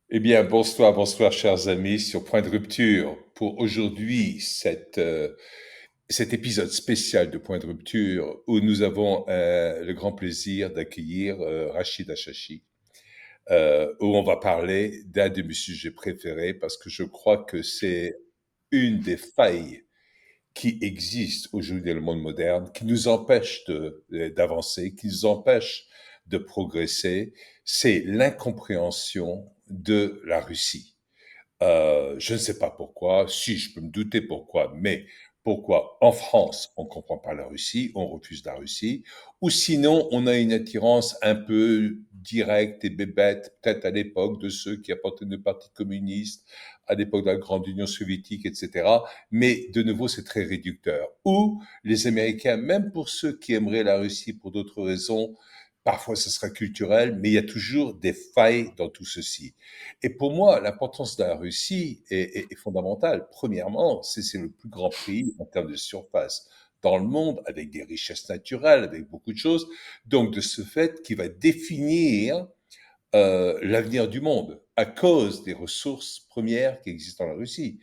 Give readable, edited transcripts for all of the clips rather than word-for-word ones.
Eh bien, bonsoir, bonsoir, chers amis, sur Point de rupture. Pour aujourd'hui, cet épisode spécial de Point de rupture, où nous avons le grand plaisir d'accueillir Rachid Achachi, où on va parler d'un de mes sujets préférés, parce que je crois que c'est une des failles qui existent aujourd'hui dans le monde moderne, qui nous empêche d'avancer, qui nous empêche de progresser, c'est l'incompréhension de la Russie. Je ne sais pas pourquoi, si je peux me douter pourquoi, mais pourquoi en France on ne comprend pas la Russie, on refuse la Russie, ou sinon on a une attirance un peu directe et bébête, peut-être à l'époque de ceux qui appartenaient au Parti communiste, à l'époque de la Grande Union soviétique, etc. Mais de nouveau c'est très réducteur. Ou les Américains, même pour ceux qui aimeraient la Russie pour d'autres raisons, parfois ce sera culturel, mais il y a toujours des failles dans tout ceci. Et pour moi, l'importance de la Russie est fondamentale. Premièrement, c'est le plus grand pays en termes de surface dans le monde, avec des richesses naturelles, avec beaucoup de choses. Donc, de ce fait, qui va définir l'avenir du monde à cause des ressources premières qui existent dans la Russie.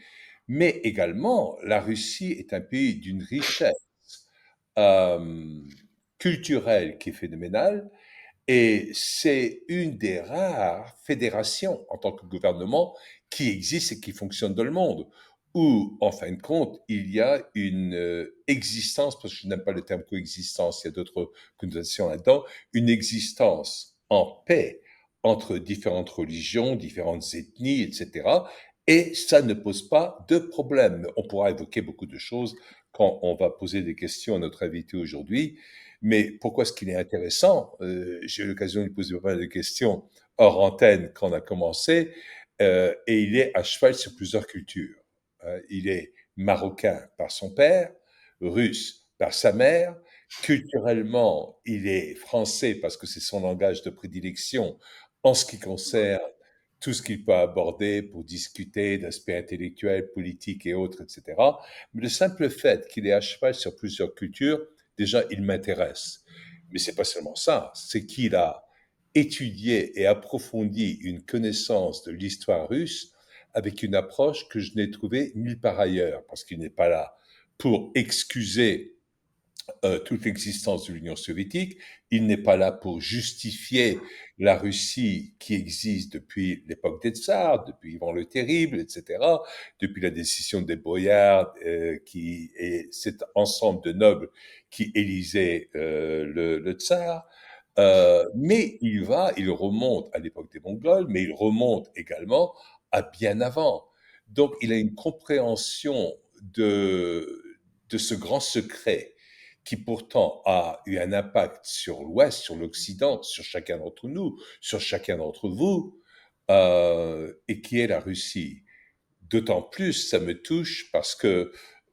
Mais également, la Russie est un pays d'une richesse euh, culturelle qui est phénoménale et c'est une des rares fédérations en tant que gouvernement qui existe et qui fonctionne dans le monde, où, en fin de compte, il y a une existence, parce que je n'aime pas le terme coexistence, il y a d'autres connotations là-dedans, une existence en paix entre différentes religions, différentes ethnies, etc. Et ça ne pose pas de problème. On pourra évoquer beaucoup de choses quand on va poser des questions à notre invité aujourd'hui. Mais pourquoi est-ce qu'il est intéressant? J'ai eu l'occasion de lui poser pas mal de questions hors antenne quand on a commencé, et il est à cheval sur plusieurs cultures. Il est marocain par son père, russe par sa mère. Culturellement, il est français parce que c'est son langage de prédilection en ce qui concerne tout ce qu'il peut aborder pour discuter d'aspects intellectuels, politiques et autres, etc. Mais le simple fait qu'il est à cheval sur plusieurs cultures, déjà, il m'intéresse. Mais c'est pas seulement ça, c'est qu'il a étudié et approfondi une connaissance de l'histoire russe avec une approche que je n'ai trouvée nulle part ailleurs, parce qu'il n'est pas là pour excuser toute l'existence de l'Union soviétique. Il n'est pas là pour justifier la Russie qui existe depuis l'époque des tsars, depuis Ivan le Terrible, etc., depuis la décision des boyards, qui est cet ensemble de nobles qui élisaient le tsar. Mais il remonte à l'époque des Mongols, mais il remonte également à bien avant. Donc, il a une compréhension de ce grand secret qui pourtant a eu un impact sur l'Ouest, sur l'Occident, sur chacun d'entre nous, sur chacun d'entre vous, et qui est la Russie. D'autant plus, ça me touche parce que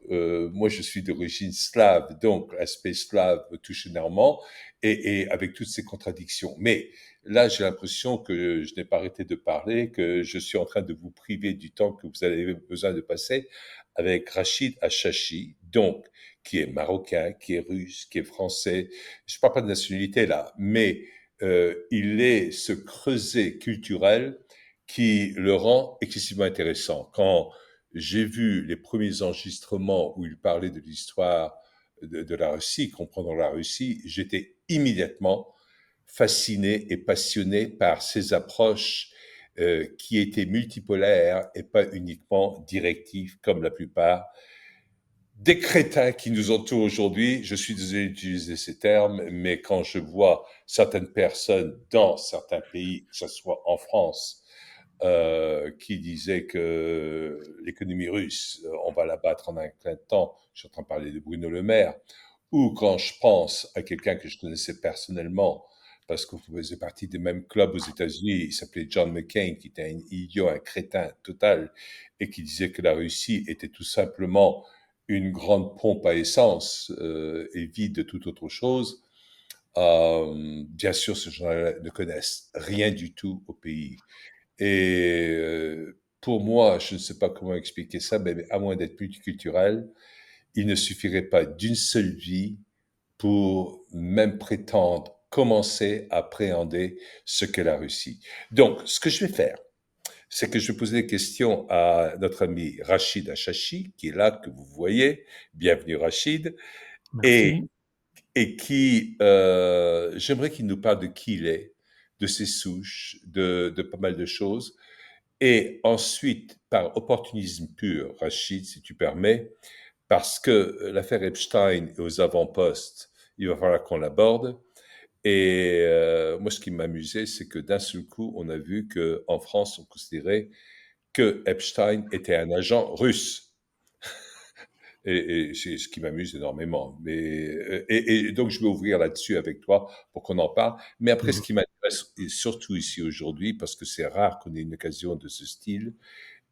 moi, je suis d'origine slave, donc l'aspect slave me touche énormément, et avec toutes ces contradictions. Mais là, j'ai l'impression que je n'ai pas arrêté de parler, que je suis en train de vous priver du temps que vous avez besoin de passer avec Rachid Achachi, donc qui est marocain, qui est russe, qui est français. Je ne parle pas de nationalité là, mais il est ce creuset culturel qui le rend excessivement intéressant. Quand j'ai vu les premiers enregistrements où il parlait de l'histoire de la Russie, comprendre la Russie, j'étais immédiatement fasciné et passionné par ces approches qui étaient multipolaires et pas uniquement directives comme la plupart des crétins qui nous entourent aujourd'hui. Je suis désolé d'utiliser ces termes, mais quand je vois certaines personnes dans certains pays, que ce soit en France, qui disaient que l'économie russe, on va la battre en un clin de temps. Je suis en train de parler de Bruno Le Maire. Ou quand je pense à quelqu'un que je connaissais personnellement, parce qu'on faisait partie des mêmes clubs aux États-Unis, il s'appelait John McCain, qui était un idiot, un crétin total, et qui disait que la Russie était tout simplement une grande pompe à essence et vide de toute autre chose. Bien sûr, ces gens-là ne connaissent rien du tout au pays. Et pour moi, je ne sais pas comment expliquer ça, mais à moins d'être multiculturel, il ne suffirait pas d'une seule vie pour même prétendre commencer à appréhender ce qu'est la Russie. Donc, ce que je vais faire, c'est que je posais des questions à notre ami Rachid Achachi, qui est là, que vous voyez. Bienvenue Rachid. Et, Merci. et qui, j'aimerais qu'il nous parle de qui il est, de ses souches, de pas mal de choses. Et ensuite, par opportunisme pur, Rachid, si tu permets, parce que l'affaire Epstein est aux avant-postes, il va falloir qu'on l'aborde. Et moi, ce qui m'amusait, c'est que d'un seul coup, on a vu qu'en France, on considérait que Epstein était un agent russe. Et c'est ce qui m'amuse énormément. Et donc, je vais ouvrir là-dessus avec toi pour qu'on en parle. Mais après, ce Mhm. qui m'intéresse, et surtout ici aujourd'hui, parce que c'est rare qu'on ait une occasion de ce style,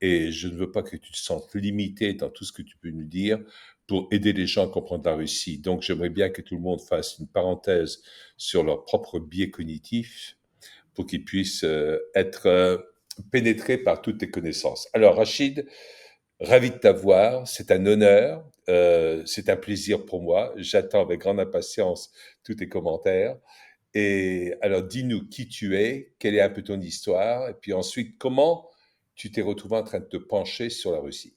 et je ne veux pas que tu te sentes limité dans tout ce que tu peux nous dire pour aider les gens à comprendre la Russie. Donc, j'aimerais bien que tout le monde fasse une parenthèse sur leur propre biais cognitif pour qu'ils puissent être pénétrés par toutes tes connaissances. Alors, Rachid, ravi de t'avoir. C'est un honneur. C'est un plaisir pour moi. J'attends avec grande impatience tous tes commentaires. Et alors, dis-nous qui tu es, quelle est un peu ton histoire, et puis ensuite, comment tu t'es retrouvé en train de te pencher sur la Russie.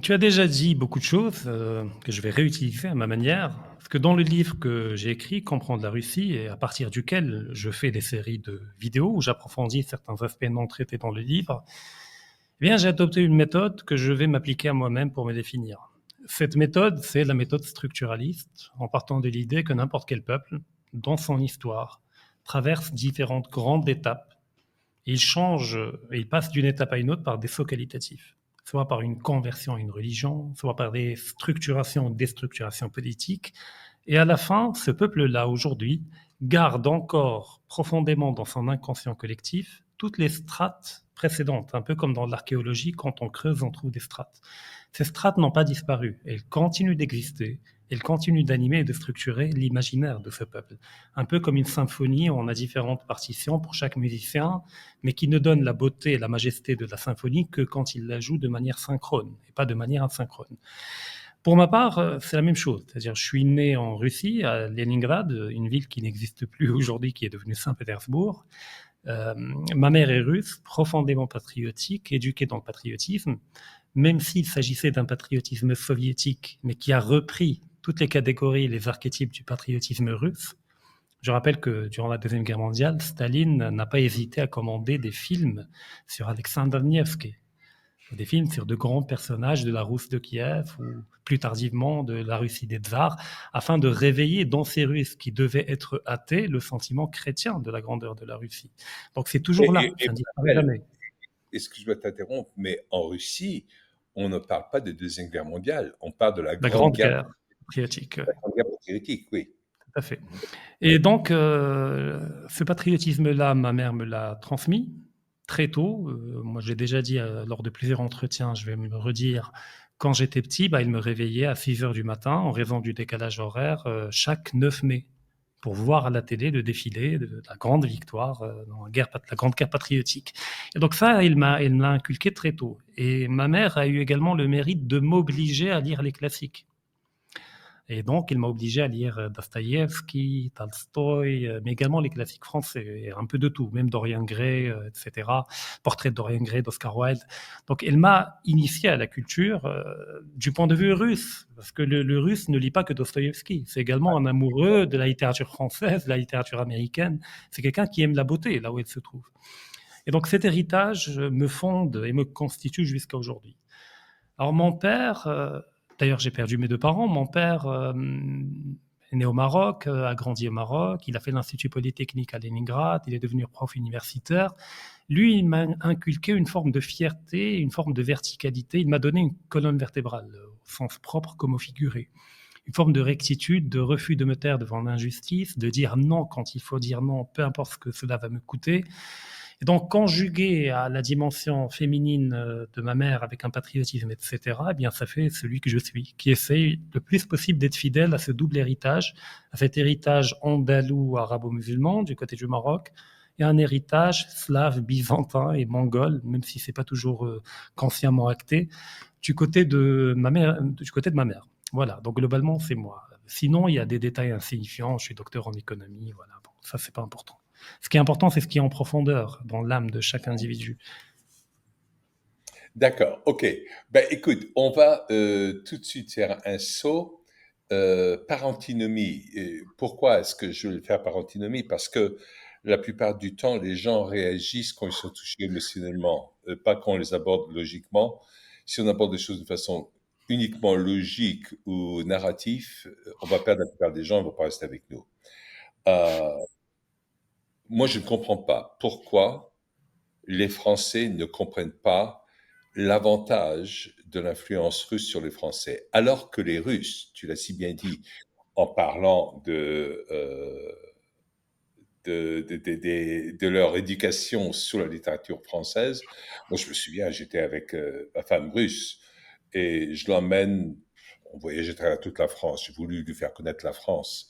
Tu as déjà dit beaucoup de choses que je vais réutiliser à ma manière, parce que dans le livre que j'ai écrit, Comprendre la Russie, et à partir duquel je fais des séries de vidéos où j'approfondis certains aspects non traités dans le livre, eh bien, j'ai adopté une méthode que je vais m'appliquer à moi-même pour me définir. Cette méthode, c'est la méthode structuraliste, en partant de l'idée que n'importe quel peuple, dans son histoire, traverse différentes grandes étapes. Et il change, et il passe d'une étape à une autre par des sauts qualitatifs, soit par une conversion à une religion, soit par des structurations ou déstructurations politiques. Et à la fin, ce peuple-là, aujourd'hui, garde encore profondément dans son inconscient collectif toutes les strates précédentes, un peu comme dans l'archéologie, quand on creuse, on trouve des strates. Ces strates n'ont pas disparu, elles continuent d'exister, elles continuent d'animer et de structurer l'imaginaire de ce peuple. Un peu comme une symphonie où on a différentes partitions pour chaque musicien, mais qui ne donne la beauté et la majesté de la symphonie que quand il la joue de manière synchrone et pas de manière asynchrone. Pour ma part, c'est la même chose. C'est-à-dire, je suis né en Russie, à Leningrad, une ville qui n'existe plus aujourd'hui, qui est devenue Saint-Pétersbourg. Euh, Ma mère est russe, profondément patriotique, éduquée dans le patriotisme, même s'il s'agissait d'un patriotisme soviétique, mais qui a repris toutes les catégories et les archétypes du patriotisme russe. Je rappelle que durant la Deuxième Guerre mondiale, Staline n'a pas hésité à commander des films sur Alexandre Nevsky, des films sur de grands personnages de la Rousse de Kiev ou plus tardivement de la Russie des tsars, afin de réveiller dans ces Russes qui devaient être athées le sentiment chrétien de la grandeur de la Russie. Donc c'est toujours là, Et ça ne pour disparaît rappel, jamais. excuse-moi de t'interrompre, mais en Russie, on ne parle pas de Deuxième Guerre mondiale, on parle de La Grande Grande Guerre, Guerre patriotique, la Grande Guerre patriotique, oui. tout à fait. Et donc, ce patriotisme-là, ma mère me l'a transmis très tôt. Moi, j'ai déjà dit lors de plusieurs entretiens, je vais me le redire, quand j'étais petit, bah, il me réveillait à 6 heures du matin en raison du décalage horaire chaque 9 mai pour voir à la télé le défilé de la grande victoire dans la grande guerre patriotique. Et donc ça, il me l'a inculqué très tôt. Et ma mère a eu également le mérite de m'obliger à lire les classiques. Et donc, il m'a obligé à lire Dostoïevski, Tolstoï, mais également les classiques français, et un peu de tout, même Dorian Gray, etc. Portrait de Dorian Gray d'Oscar Wilde. Donc, elle m'a initié à la culture du point de vue russe, parce que le russe ne lit pas que Dostoïevski. C'est également un amoureux de la littérature française, de la littérature américaine. C'est quelqu'un qui aime la beauté là où elle se trouve. Et donc, cet héritage me fonde et me constitue jusqu'à aujourd'hui. Alors mon père, d'ailleurs j'ai perdu mes deux parents, mon père est né au Maroc, a grandi au Maroc, il a fait l'Institut Polytechnique à Leningrad, il est devenu prof universitaire. Lui, il m'a inculqué une forme de fierté, une forme de verticalité, il m'a donné une colonne vertébrale, au sens propre comme au figuré. Une forme de rectitude, de refus de me taire devant l'injustice, de dire non quand il faut dire non, peu importe ce que cela va me coûter. Et donc, conjugué à la dimension féminine de ma mère avec un patriotisme, etc., eh bien, ça fait celui que je suis, qui essaye le plus possible d'être fidèle à ce double héritage, à cet héritage andalou arabo-musulman du côté du Maroc, et un héritage slave, byzantin et mongol, même si c'est pas toujours consciemment acté, du côté de ma mère. Du côté de ma mère. Voilà. Donc globalement, c'est moi. Sinon, il y a des détails insignifiants. Je suis docteur en économie. Voilà. Bon, ça, c'est pas important. Ce qui est important, c'est ce qui est en profondeur, dans l'âme de chaque individu. D'accord, ok. Ben écoute, on va tout de suite faire un saut. Par antinomie. Et pourquoi est-ce que je veux le faire par antinomie? Parce que la plupart du temps, les gens réagissent quand ils sont touchés émotionnellement, pas quand on les aborde logiquement. Si on aborde des choses de façon uniquement logique ou narrative, on va perdre la plupart des gens, ils ne vont pas rester avec nous. Euh, Moi, je ne comprends pas pourquoi les Français ne comprennent pas l'avantage de l'influence russe sur les Français, alors que les Russes, tu l'as si bien dit, en parlant de leur éducation sur la littérature française. Moi, je me souviens, j'étais avec ma femme russe et je l'emmène, on voyageait à travers toute la France. J'ai voulu lui faire connaître la France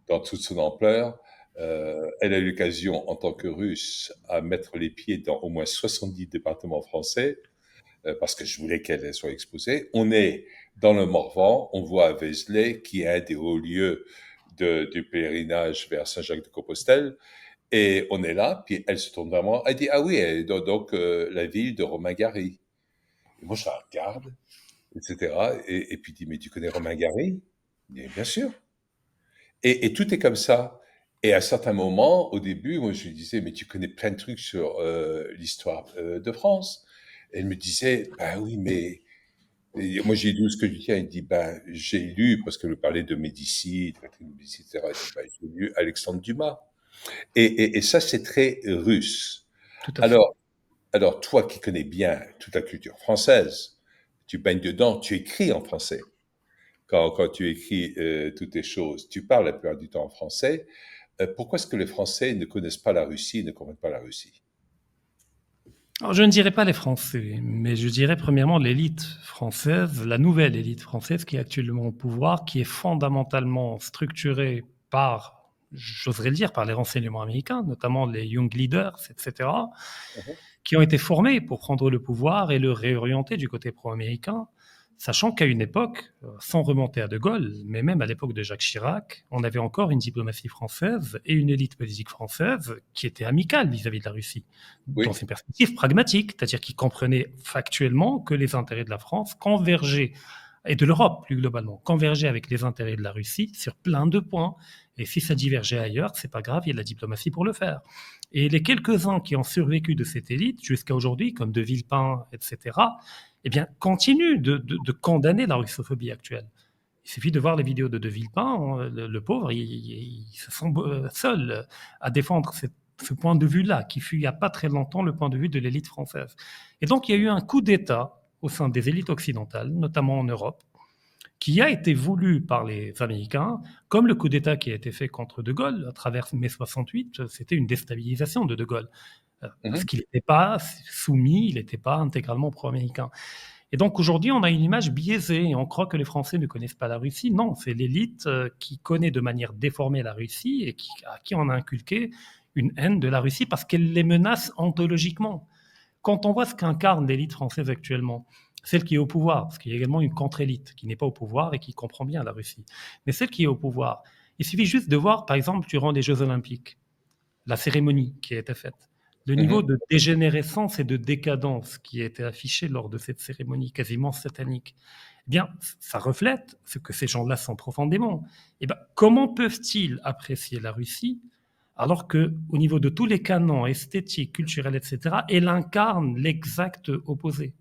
dans toute son ampleur. Elle a eu l'occasion, en tant que Russe, à mettre les pieds dans au moins 70 départements français parce que je voulais qu'elle soit exposée. On est dans le Morvan, on voit Vézelay, qui est un des hauts lieux du pèlerinage vers Saint-Jacques-de-Compostelle, et on est là, puis elle se tourne vers moi, elle dit, ah oui, donc la ville de Romain Gary. Et moi, je la regarde, etc., et puis dit, mais tu connais Romain Gary? Bien sûr. Et tout est comme ça. Et à certains moments, au début, moi, je lui disais, mais tu connais plein de trucs sur l'histoire de France. Et elle me disait, bah oui, mais et moi, j'ai lu ce que je dis. Elle dit, ben, j'ai lu, parce qu'elle me parlait de Médicis, de Catherine de Médicis, etc. Elle dit, ben, j'ai lu Alexandre Dumas. Et ça, c'est très russe. Tout à fait. Alors, alors, toi qui connais bien toute la culture française, tu baignes dedans, tu écris en français. Quand tu écris toutes tes choses, tu parles la plupart du temps en français. Pourquoi est-ce que les Français ne connaissent pas la Russie, ne comprennent pas la Russie? Alors, je ne dirais pas les Français, mais je dirais premièrement l'élite française, la nouvelle élite française qui est actuellement au pouvoir, qui est fondamentalement structurée par, j'oserais le dire, par les renseignements américains, notamment les Young Leaders, etc., Mhm. qui ont été formés pour prendre le pouvoir et le réorienter du côté pro-américain, sachant qu'à une époque, sans remonter à De Gaulle, mais même à l'époque de Jacques Chirac, on avait encore une diplomatie française et une élite politique française qui était amicale vis-à-vis de la Russie, dans Oui. une perspective pragmatique, c'est-à-dire qui comprenait factuellement que les intérêts de la France convergeaient, et de l'Europe plus globalement, convergeaient avec les intérêts de la Russie sur plein de points. Et si ça divergeait ailleurs, c'est pas grave, il y a de la diplomatie pour le faire. Et les quelques-uns qui ont survécu de cette élite jusqu'à aujourd'hui, comme De Villepin, etc., eh bien, continuent de condamner la russophobie actuelle. Il suffit de voir les vidéos de Villepin, le pauvre, il se sent seul à défendre ce point de vue-là, qui fut il n'y a pas très longtemps le point de vue de l'élite française. Et donc, il y a eu un coup d'État au sein des élites occidentales, notamment en Europe, qui a été voulu par les Américains, comme le coup d'État qui a été fait contre De Gaulle à travers mai 68, c'était une déstabilisation de Gaulle, parce Mhm. qu'il n'était pas soumis, il n'était pas intégralement pro-américain. Et donc aujourd'hui, on a une image biaisée et on croit que les Français ne connaissent pas la Russie. Non, c'est l'élite qui connaît de manière déformée la Russie et à qui on a inculqué une haine de la Russie parce qu'elle les menace ontologiquement. Quand on voit ce qu'incarne l'élite française actuellement, celle qui est au pouvoir, parce qu'il y a également une contre-élite qui n'est pas au pouvoir et qui comprend bien la Russie, mais celle qui est au pouvoir, il suffit juste de voir, par exemple, durant les Jeux Olympiques, la cérémonie qui a été faite, le niveau Mhm. de dégénérescence et de décadence qui a été affiché lors de cette cérémonie quasiment satanique, eh bien, ça reflète ce que ces gens-là sont profondément. Eh bien, comment peuvent-ils apprécier la Russie alors que, au niveau de tous les canons esthétiques, culturels, etc., elle incarne l'exact opposé.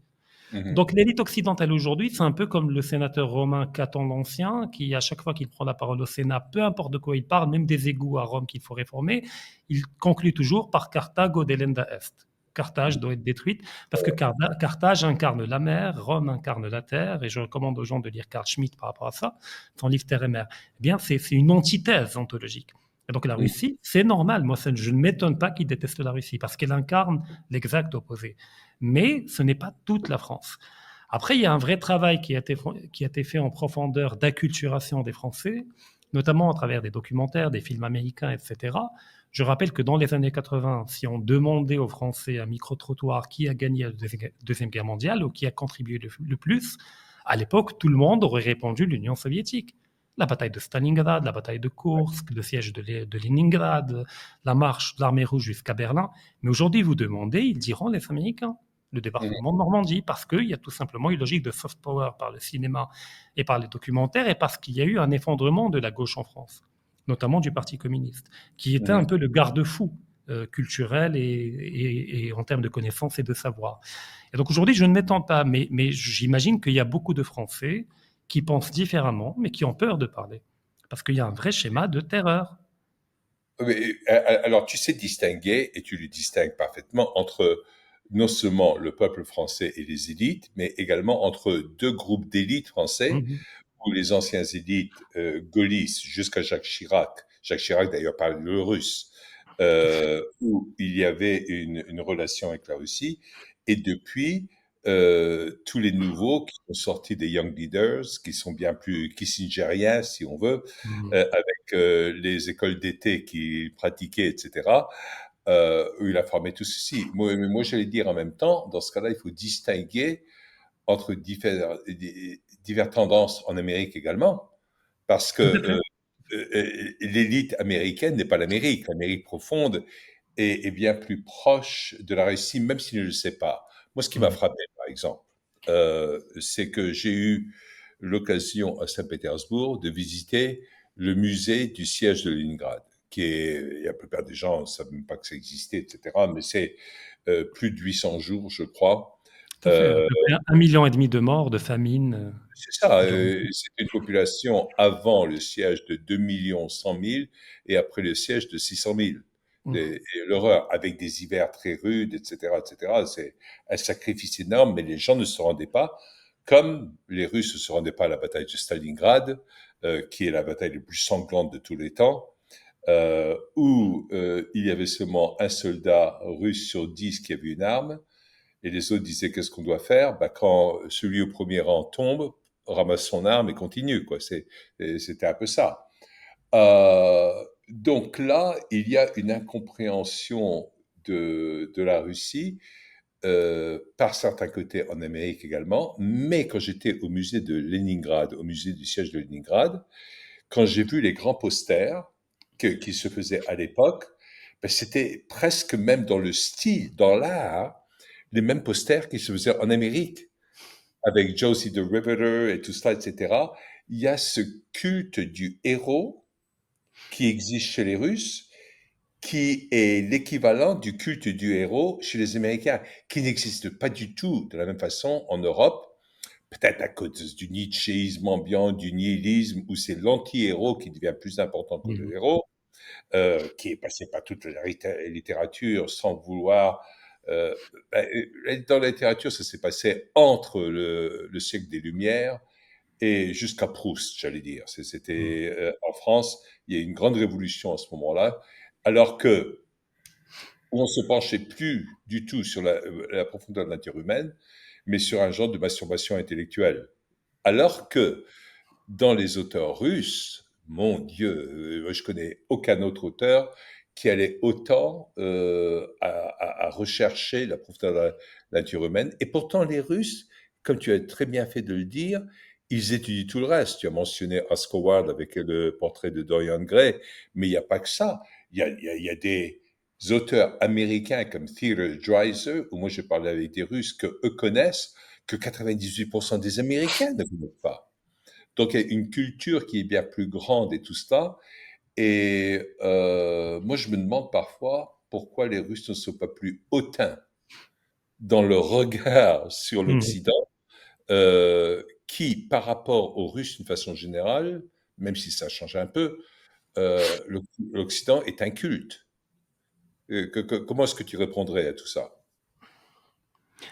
Mhm. Donc l'élite occidentale aujourd'hui, c'est un peu comme le sénateur romain Caton l'Ancien, qui à chaque fois qu'il prend la parole au Sénat, peu importe de quoi il parle, même des égouts à Rome qu'il faut réformer, il conclut toujours par Carthago delenda est. Carthage doit être détruite parce que Carthage incarne la mer, Rome incarne la terre, et je recommande aux gens de lire Carl Schmitt par rapport à ça, son livre Terre et mer. Eh bien, c'est une antithèse ontologique. Et donc la Mhm. Russie, c'est normal. Moi, je ne m'étonne pas qu'ils détestent la Russie parce qu'elle incarne l'exact opposé. Mais ce n'est pas toute la France. Après, il y a un vrai travail qui a été fait en profondeur d'acculturation des Français, notamment à travers des documentaires, des films américains, etc. Je rappelle que dans les années 80, si on demandait aux Français à micro-trottoir qui a gagné la Deuxième Guerre mondiale ou qui a contribué le plus, à l'époque, tout le monde aurait répondu l'Union soviétique. La bataille de Stalingrad, la bataille de Kursk, le siège de Leningrad, la marche de l'armée rouge jusqu'à Berlin. Mais aujourd'hui, vous demandez, ils diront, les Américains, le Mhm. débarquement de Normandie, parce qu'il y a tout simplement une logique de soft power par le cinéma et par les documentaires, et parce qu'il y a eu un effondrement de la gauche en France, notamment du Parti communiste, qui était Mhm. un peu le garde-fou culturel et en termes de connaissances et de savoir. Et donc aujourd'hui, je ne m'étends pas, mais j'imagine qu'il y a beaucoup de Français qui pensent différemment, mais qui ont peur de parler. Parce qu'il y a un vrai schéma de terreur. Mais, alors, tu sais distinguer, et tu le distingues parfaitement, entre non seulement le peuple français et les élites, mais également entre deux groupes d'élites français, Mhm. où les anciens élites gaullistes jusqu'à Jacques Chirac, Jacques Chirac d'ailleurs parle le russe, où il y avait une relation avec la Russie, et depuis, tous les nouveaux qui sont sortis des Young Leaders, qui sont bien plus kissingeriens, si on veut, Mhm. avec les écoles d'été qu'il pratiquait, etc., où il a formé tout ceci. Moi, j'allais dire en même temps, dans ce cas-là, il faut distinguer entre diverses tendances en Amérique également, parce que Tout à fait. l'élite américaine n'est pas l'Amérique. L'Amérique profonde est bien plus proche de la Russie, même s'il ne le sait pas. Moi, ce qui m'a Mhm. frappé, par exemple, c'est que j'ai eu l'occasion à Saint-Pétersbourg de visiter le musée du siège de Leningrad, qui est, la plupart des gens ne savent même pas que ça existait, etc., mais c'est plus de 800 jours, je crois. Tout à fait. À Euh, peu près 1,5 million de morts, de famine. c'est ça, Durant... c'est une population avant le siège de 2 100 000 et après le siège de 600 000. Mhm. Et l'horreur, avec des hivers très rudes, etc., etc., c'est un sacrifice énorme, mais les gens ne se rendaient pas, comme les Russes ne se rendaient pas à la bataille de Stalingrad, qui est la bataille la plus sanglante de tous les temps, où il y avait seulement un soldat russe sur 10 qui avait une arme, et les autres disaient qu'est-ce qu'on doit faire? Bah, quand celui au premier rang tombe, ramasse son arme et continue, quoi. C'était un peu ça. Donc là, il y a une incompréhension de la Russie par certains côtés en Amérique également. Mais quand j'étais au musée de Leningrad, au musée du siège de Leningrad, quand j'ai vu les grands posters qui se faisaient à l'époque, ben, c'était presque même dans le style, dans l'art, les mêmes posters qui se faisaient en Amérique, avec Josie the Riveter et tout ça, etc. Il y a ce culte du héros qui existe chez les Russes, qui est l'équivalent du culte du héros chez les Américains, qui n'existe pas du tout de la même façon en Europe, peut-être à cause du nietzschéisme ambiant, du nihilisme, où c'est l'anti-héros qui devient plus important que le Mhm. héros, qui est passé par toute la littérature sans vouloir. Euh, ben, dans la littérature, ça s'est passé entre le siècle des Lumières et jusqu'à Proust, j'allais dire. Mhm. C'était en France, il y a eu une grande révolution à ce moment-là, alors que on se penchait plus du tout sur la profondeur de la nature humaine, mais sur un genre de masturbation intellectuelle. Alors que dans les auteurs russes, mon Dieu, je connais aucun autre auteur qui allait autant à rechercher la profondeur de la nature humaine. Et pourtant, les Russes, comme tu as très bien fait de le dire, ils étudient tout le reste. Tu as mentionné Oscar Wilde avec le portrait de Dorian Gray, mais il n'y a pas que ça. Il y a des auteurs américains comme Theodore Dreiser, où moi je parlais avec des Russes que eux connaissent, que 98% des Américains ne connaissent pas. Donc, il y a une culture qui est bien plus grande et tout cela. Et moi, je me demande parfois pourquoi les Russes ne sont pas plus hautains dans leur regard sur Mhm. l'Occident, qui, par rapport aux Russes d'une façon générale, même si ça change un peu, l'Occident est un culte. Comment est-ce que tu répondrais à tout ça?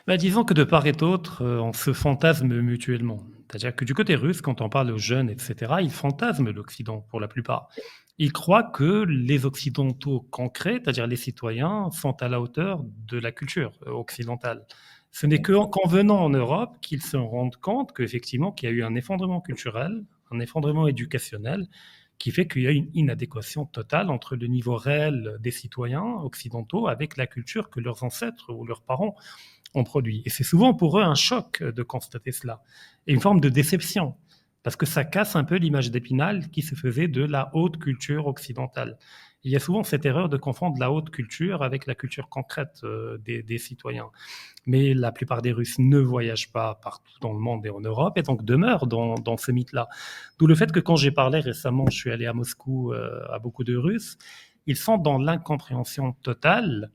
Bah, disons que de part et d'autre, on se fantasme mutuellement. C'est-à-dire que du côté russe, quand on parle aux jeunes, etc., ils fantasment l'Occident pour la plupart. Ils croient que les Occidentaux concrets, c'est-à-dire les citoyens, sont à la hauteur de la culture occidentale. Ce n'est Mhm. qu'en venant en Europe qu'ils se rendent compte qu'effectivement, qu'il y a eu un effondrement culturel, un effondrement éducationnel, qui fait qu'il y a une inadéquation totale entre le niveau réel des citoyens occidentaux avec la culture que leurs ancêtres ou leurs parents ont produit. Et c'est souvent pour eux un choc de constater cela, et une forme de déception. parce que ça casse un peu l'image d'Épinal qui se faisait de la haute culture occidentale. Il y a souvent cette erreur de confondre la haute culture avec la culture concrète des citoyens. Mais la plupart des Russes ne voyagent pas partout dans le monde et en Europe, et donc demeurent dans ce mythe-là. D'où le fait que quand j'ai parlé récemment, je suis allé à Moscou à beaucoup de Russes, ils sont dans l'incompréhension totale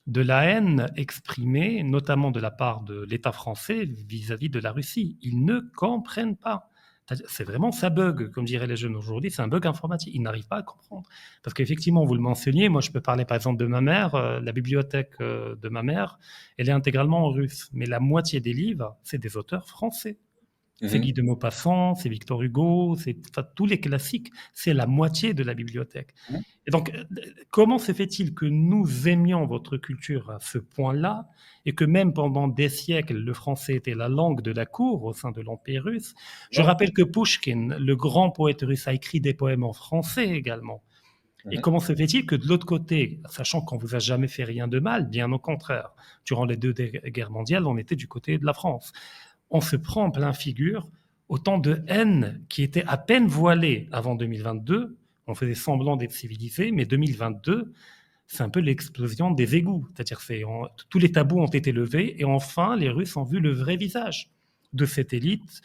de la haine exprimée, notamment de la part de l'État français vis-à-vis de la Russie. Ils ne comprennent pas. C'est vraiment ça bug, comme diraient les jeunes aujourd'hui, c'est un bug informatique. Ils n'arrivent pas à comprendre. Parce qu'effectivement, vous le mentionniez, moi je peux parler par exemple de ma mère, la bibliothèque de ma mère, elle est intégralement en russe. Mais la moitié des livres, c'est des auteurs français. C'est Guy Mhm. de Maupassant, c'est Victor Hugo, c'est enfin, tous les classiques, c'est la moitié de la bibliothèque. Mhm. Et donc, comment se fait-il que nous aimions votre culture à ce point-là et que même pendant des siècles, le français était la langue de la cour au sein de l'Empire russe? Je Ouais. rappelle que Pouchkine, le grand poète russe, a écrit des poèmes en français également. Et Mhm. comment se fait-il que de l'autre côté, sachant qu'on vous a jamais fait rien de mal, bien au contraire, durant les deux guerres mondiales, on était du côté de la France, on se prend en plein figure autant de haine qui était à peine voilée avant 2022. On faisait semblant d'être civilisé, mais 2022, c'est un peu l'explosion des égouts. C'est-à-dire que tous les tabous ont été levés et enfin, les Russes ont vu le vrai visage de cette élite,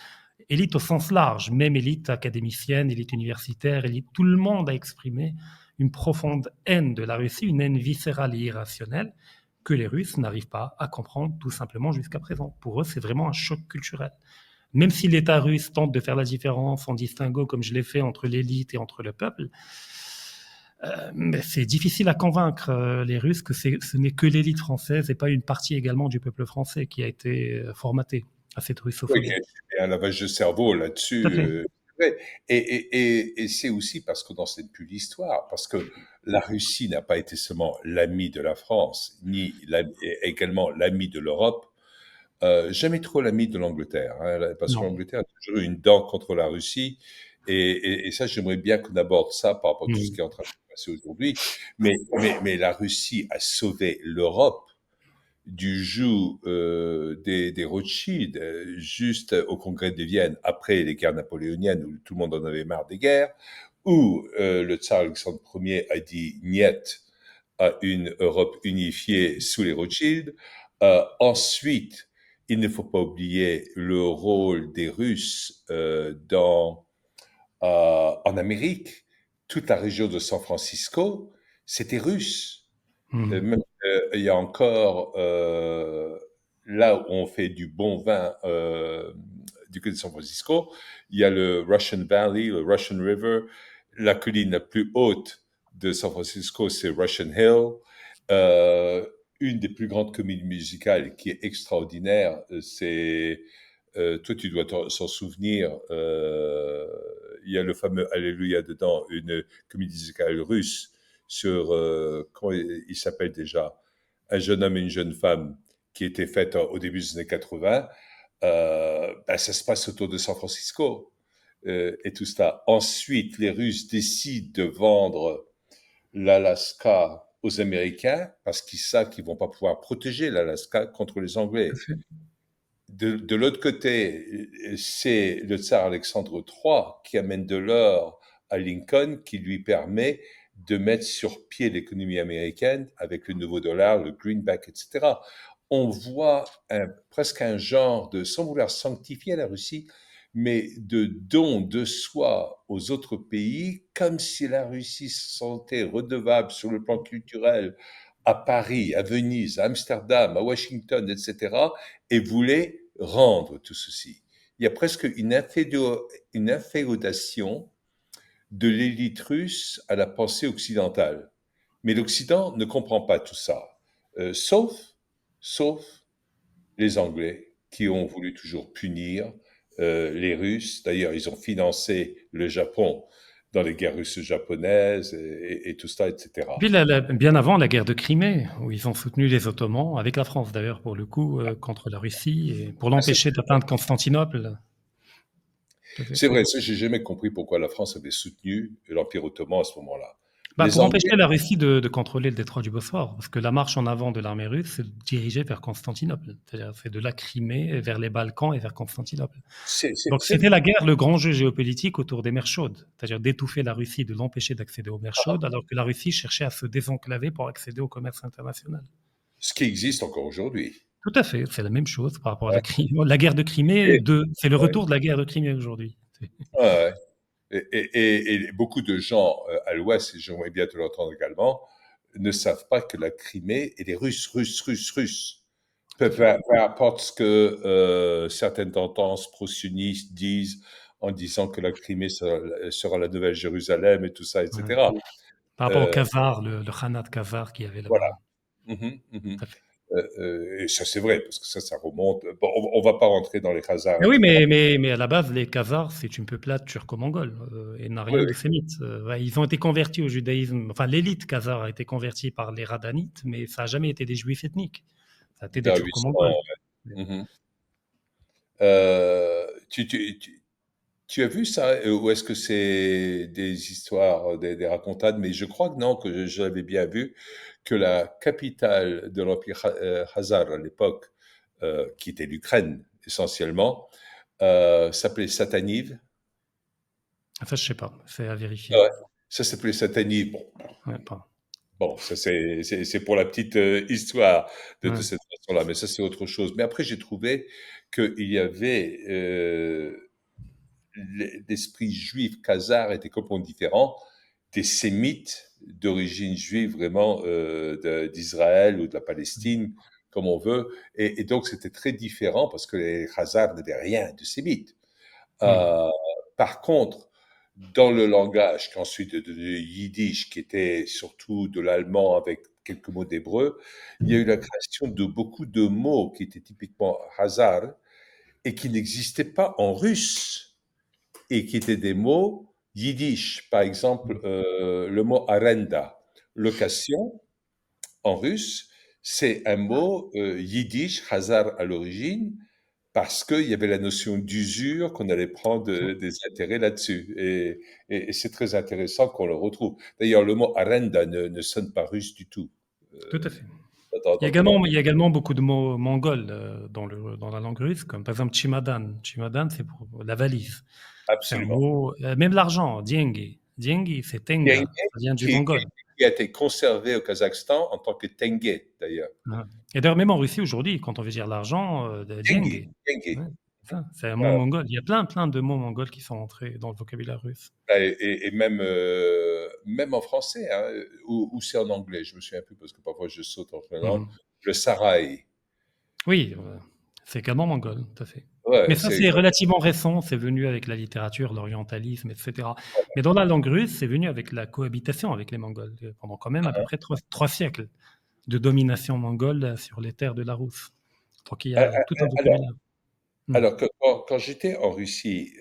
élite au sens large, même élite académicienne, élite universitaire, élite, tout le monde a exprimé une profonde haine de la Russie, une haine viscérale et irrationnelle que les Russes n'arrivent pas à comprendre tout simplement jusqu'à présent. Pour eux, c'est vraiment un choc culturel. Même si l'État russe tente de faire la différence en distinguant, comme je l'ai fait, entre l'élite et entre le peuple, mais c'est difficile à convaincre les Russes que ce n'est que l'élite française et pas une partie également du peuple français qui a été formatée à cette Oui, russophobie. qu'il y a un lavage de cerveau Tout à là-dessus. fait. Ouais. Et c'est aussi parce qu'on n'enseigne plus l'histoire, parce que la Russie n'a pas été seulement l'ami de la France, ni également l'ami de l'Europe, jamais trop l'ami de l'Angleterre, hein, parce que Non. l'Angleterre a toujours eu une dent contre la Russie, et ça, j'aimerais bien qu'on aborde ça par rapport à tout ce Mm. qui est en train de se passer aujourd'hui. Mais la Russie a sauvé l'Europe du joug des Rothschild, juste au Congrès de Vienne, après les guerres napoléoniennes, où tout le monde en avait marre des guerres, où le tsar Alexandre Ier a dit niet à une Europe unifiée sous les Rothschild. Ensuite, il ne faut pas oublier le rôle des Russes en Amérique. Toute la région de San Francisco, c'était russe. Mm. Même, il y a encore, là où on fait du bon vin, du côté de San Francisco, il y a le Russian Valley, le Russian River. La colline la plus haute de San Francisco, c'est Russian Hill. Euh, une des plus grandes comédies musicales qui est extraordinaire, c'est, toi tu dois s'en souvenir, il y a le fameux Alléluia dedans, une comédie musicale russe sur, comment il s'appelle déjà, un jeune homme et une jeune femme qui était faite au début des années 80. Ben, ça se passe autour de San Francisco et tout ça. Ensuite, les Russes décident de vendre l'Alaska aux Américains parce qu'ils savent qu'ils vont pas pouvoir protéger l'Alaska contre les Tout à Anglais. fait. De l'autre côté, c'est le tsar Alexandre III qui amène de l'or à Lincoln, qui lui permet de mettre sur pied l'économie américaine avec le nouveau dollar, le greenback, etc. On voit presque un genre de, sans vouloir sanctifier la Russie, mais de don de soi aux autres pays, comme si la Russie se sentait redevable sur le plan culturel à Paris, à Venise, à Amsterdam, à Washington, etc., et voulait rendre tout ceci. Il y a presque une inféodation de l'élite russe à la pensée occidentale. Mais l'Occident ne comprend pas tout ça, sauf, sauf les Anglais qui ont voulu toujours punir les Russes. D'ailleurs, ils ont financé le Japon dans les guerres russes-japonaises et tout ça, etc. Puis bien avant la guerre de Crimée, où ils ont soutenu les Ottomans, avec la France d'ailleurs pour le coup, contre la Russie, et pour Ah, l'empêcher d'atteindre Constantinople. Tout à fait. c'est vrai, ça, j'ai jamais compris pourquoi la France avait soutenu l'Empire ottoman à ce moment-là. Bah, Les pour Anglais, empêcher la Russie de contrôler le détroit du Bosphore, parce que la marche en avant de l'armée russe, c'est dirigée vers Constantinople. C'est-à-dire, c'est de la Crimée vers les Balkans et vers Constantinople. Donc, c'est c'était la guerre, le grand jeu géopolitique autour des mers chaudes. C'est-à-dire d'étouffer la Russie, de l'empêcher d'accéder aux mers chaudes, alors que la Russie cherchait à se désenclaver pour accéder au commerce international. ce qui existe encore aujourd'hui. Tout à fait, c'est la même chose par rapport à Ouais. la Crimée. La guerre de Crimée, Et, c'est le ouais, retour de la guerre de Crimée aujourd'hui. ouais. Et beaucoup de gens à l'Ouest, et j'aimerais bien te l'entendre également, ne savent pas que la Crimée et les Russes, Tout à fait. peu importe ce que certaines tendances pro-sionistes disent en disant que la Crimée sera la nouvelle Jérusalem et tout ça, Ouais. etc. Par rapport au Euh, Khazar, le Khanat Khazar qu'il y avait voilà. là-bas. Mhm, mhm. Tout à fait. Et ça, c'est vrai, parce que ça remonte. Bon, on va pas rentrer dans les hasards, Mais oui, etc. mais à la base, les Khazars, c'est une peuplade turco-mongole et n'a Oui, rien oui, de sémite. Ouais, ils ont été convertis au judaïsme. Enfin, l'élite khazare a été convertie par les Radhanites, mais ça n'a jamais été des juifs ethniques. Ça a été des vers 800. turco-mongols. Mhm. Euh, tu, tu, tu, tu as vu ça, ou est-ce que c'est des histoires, des racontades, mais je crois que non, que je l'avais bien vu, que la capitale de l'Empire Khazar à l'époque, qui était l'Ukraine essentiellement, s'appelait Sataniv. Enfin, je sais pas, c'est à vérifier. Ouais. Ça s'appelait Sataniv. Bon, Ouais, pas. bon, ça c'est pour la petite histoire de Ouais. cette façon-là, mais ça c'est autre chose. Mais après j'ai trouvé qu'il y avait l'esprit juif khazar était complètement différent des sémites d'origine juive vraiment d'Israël ou de la Palestine, comme on veut. Et donc c'était très différent parce que les Khazars n'avaient rien de sémite. Hmm. Euh, Par contre, dans le langage, qu'ensuite de yiddish, qui était surtout de l'allemand avec quelques mots d'hébreu, il y a eu la création de beaucoup de mots qui étaient typiquement Khazar et qui n'existaient pas en russe et qui étaient des mots yiddish. Par exemple, le mot arenda, location, en russe, c'est un mot yiddish, khazar à l'origine, parce qu'il y avait la notion d'usure, qu'on allait prendre des intérêts là-dessus. Et c'est très intéressant qu'on le retrouve. D'ailleurs, le mot arenda ne sonne pas russe du tout Tout à fait. dans le nom. Il y a également beaucoup de mots mongols dans la langue russe, comme par exemple chimadan. Chimadan, c'est pour la valise. C'est un Absolument. mot, même l'argent, dengue. Dengue, c'est Tenge, tenga, ça vient du qui, mongol. qui a été conservé au Kazakhstan en tant que tenge, d'ailleurs. Ouais. Et d'ailleurs, même en Russie aujourd'hui, quand on veut dire l'argent, Tenge, dengue. tenge. Ouais, c'est un mot Voilà. mongol. Il y a plein de mots mongols qui sont entrés dans le vocabulaire russe. Et même, même en français, hein, ou c'est en anglais, je me souviens plus parce que parfois je saute entre les langues. Mhm. Le Saraï. Oui, c'est également mongol, tout à fait. Mais Ouais, ça, c'est c'est relativement récent, c'est venu avec la littérature, l'orientalisme, etc. Mais dans la langue russe, c'est venu avec la cohabitation avec les Mongols, pendant quand même à peu près trois siècles de domination mongole sur les terres de la Rousse. Donc il y a tout un alors, vocabulaire. Hmm. alors quand j'étais en Russie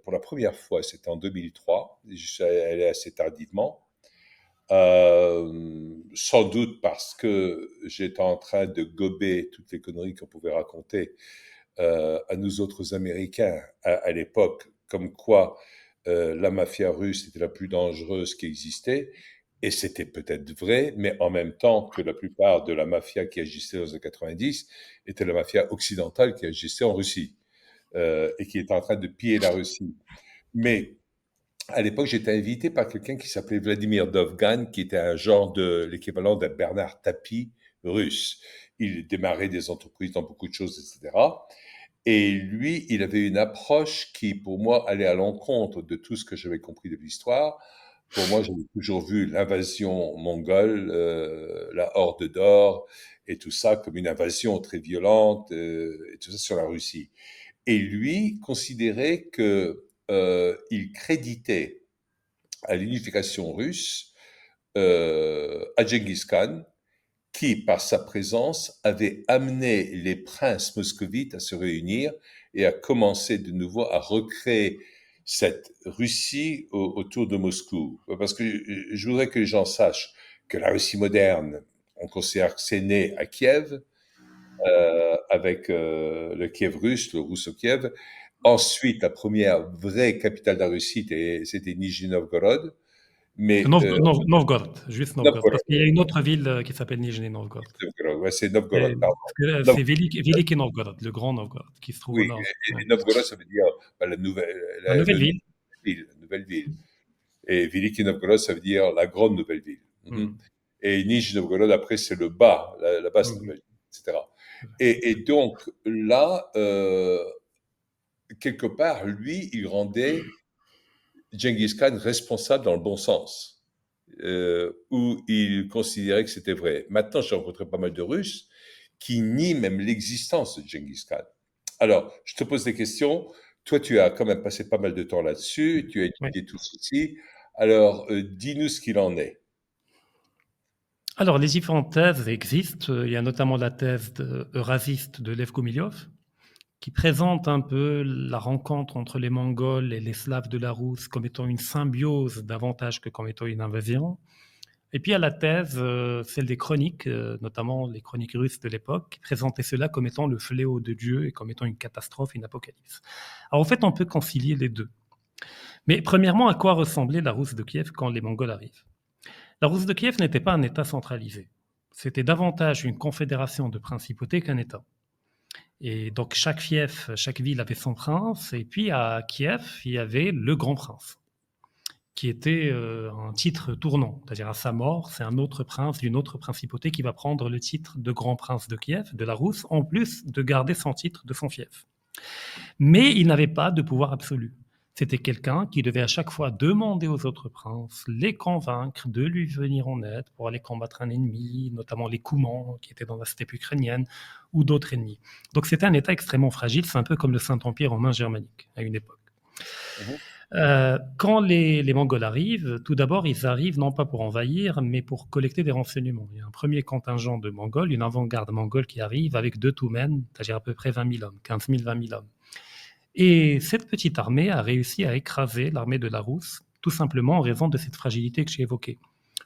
pour la première fois, c'était en 2003. Je suis allé assez tardivement. Sans doute parce que j'étais en train de gober toutes les conneries qu'on pouvait raconter à nous autres Américains à l'époque, comme quoi la mafia russe était la plus dangereuse qui existait. Et c'était peut-être vrai, mais en même temps que la plupart de la mafia qui agissait dans les années 90 était la mafia occidentale qui agissait en Russie et qui était en train de piller la Russie. Mais à l'époque, j'étais invité par quelqu'un qui s'appelait Vladimir Dovgan, qui était un genre de l'équivalent d'un Bernard Tapie russe. Il démarrait des entreprises dans beaucoup de choses, etc. Et lui, il avait une approche qui, pour moi, allait à l'encontre de tout ce que j'avais compris de l'histoire. Pour moi, j'avais toujours vu l'invasion mongole, la Horde d'or et tout ça comme une invasion très violente et tout ça sur la Russie. Et lui considérait que il créditait à l'unification russe à Genghis Khan, qui, par sa présence, avait amené les princes moscovites à se réunir et à commencer de nouveau à recréer cette Russie autour de Moscou. Parce que je voudrais que les gens sachent que la Russie moderne, on considère que c'est né à Kiev, avec le Kiev russe, le Russo-Kiev. Ensuite, la première vraie capitale de la Russie, c'était Nijni Novgorod. Mais Novgorod, juste Novgorod, Novgorod, parce qu'il y a une autre ville qui s'appelle Nijni Novgorod. Novgorod, ouais, c'est Novgorod, pardon. Parce que Nov- c'est Veliki Novgorod, le grand Novgorod, qui se trouve au oui, nord. Ouais. et Novgorod, ça veut dire bah, La nouvelle le ville. ville, la nouvelle ville. Et Veliki Novgorod, ça veut dire la grande nouvelle ville. Mhm. Mm. Et Nij Novgorod, après, c'est le bas, la basse Mm. nouvelle ville, etc. Et donc, là, quelque part, lui, il rendait Genghis Khan responsable dans le bon sens, où il considérait que c'était vrai. Maintenant, j'ai rencontré pas mal de Russes qui nient même l'existence de Genghis Khan. Alors, je te pose des questions. Toi, tu as quand même passé pas mal de temps là-dessus, tu as Oui. étudié tout ceci. Alors, dis-nous ce qu'il en est. Alors, les différentes thèses existent. Il y a notamment la thèse eurasiste de Lev Gomilov, qui présente un peu la rencontre entre les Mongols et les Slaves de la Rousse comme étant une symbiose davantage que comme étant une invasion. Et puis il y a la thèse, celle des chroniques, notamment les chroniques russes de l'époque, qui présentaient cela comme étant le fléau de Dieu et comme étant une catastrophe, une apocalypse. Alors en fait, on peut concilier les deux. Mais premièrement, à quoi ressemblait la Rousse de Kiev quand les Mongols arrivent? La Rousse de Kiev n'était pas un État centralisé. C'était davantage une confédération de principautés qu'un État. Et donc chaque fief, chaque ville avait son prince, et puis à Kiev, il y avait le grand prince, qui était un titre tournant, c'est-à-dire à sa mort, c'est un autre prince d'une autre principauté qui va prendre le titre de grand prince de Kiev, de la Rousse, en plus de garder son titre de son fief. Mais il n'avait pas de pouvoir absolu. C'était quelqu'un qui devait à chaque fois demander aux autres princes, les convaincre de lui venir en aide pour aller combattre un ennemi, notamment les Coumans qui étaient dans la steppe ukrainienne, ou d'autres ennemis. Donc c'était un État extrêmement fragile, c'est un peu comme le Saint-Empire en main germanique à une époque. Mhm. Quand les Mongols arrivent, tout d'abord, ils arrivent non pas pour envahir, mais pour collecter des renseignements. Il y a un premier contingent de Mongols, une avant-garde mongole qui arrive avec 2 Toumens, c'est-à-dire à peu près 20 000 hommes, 15 000, 20 000 hommes. Et cette petite armée a réussi à écraser l'armée de la Rousse, tout simplement en raison de cette fragilité que j'ai évoquée.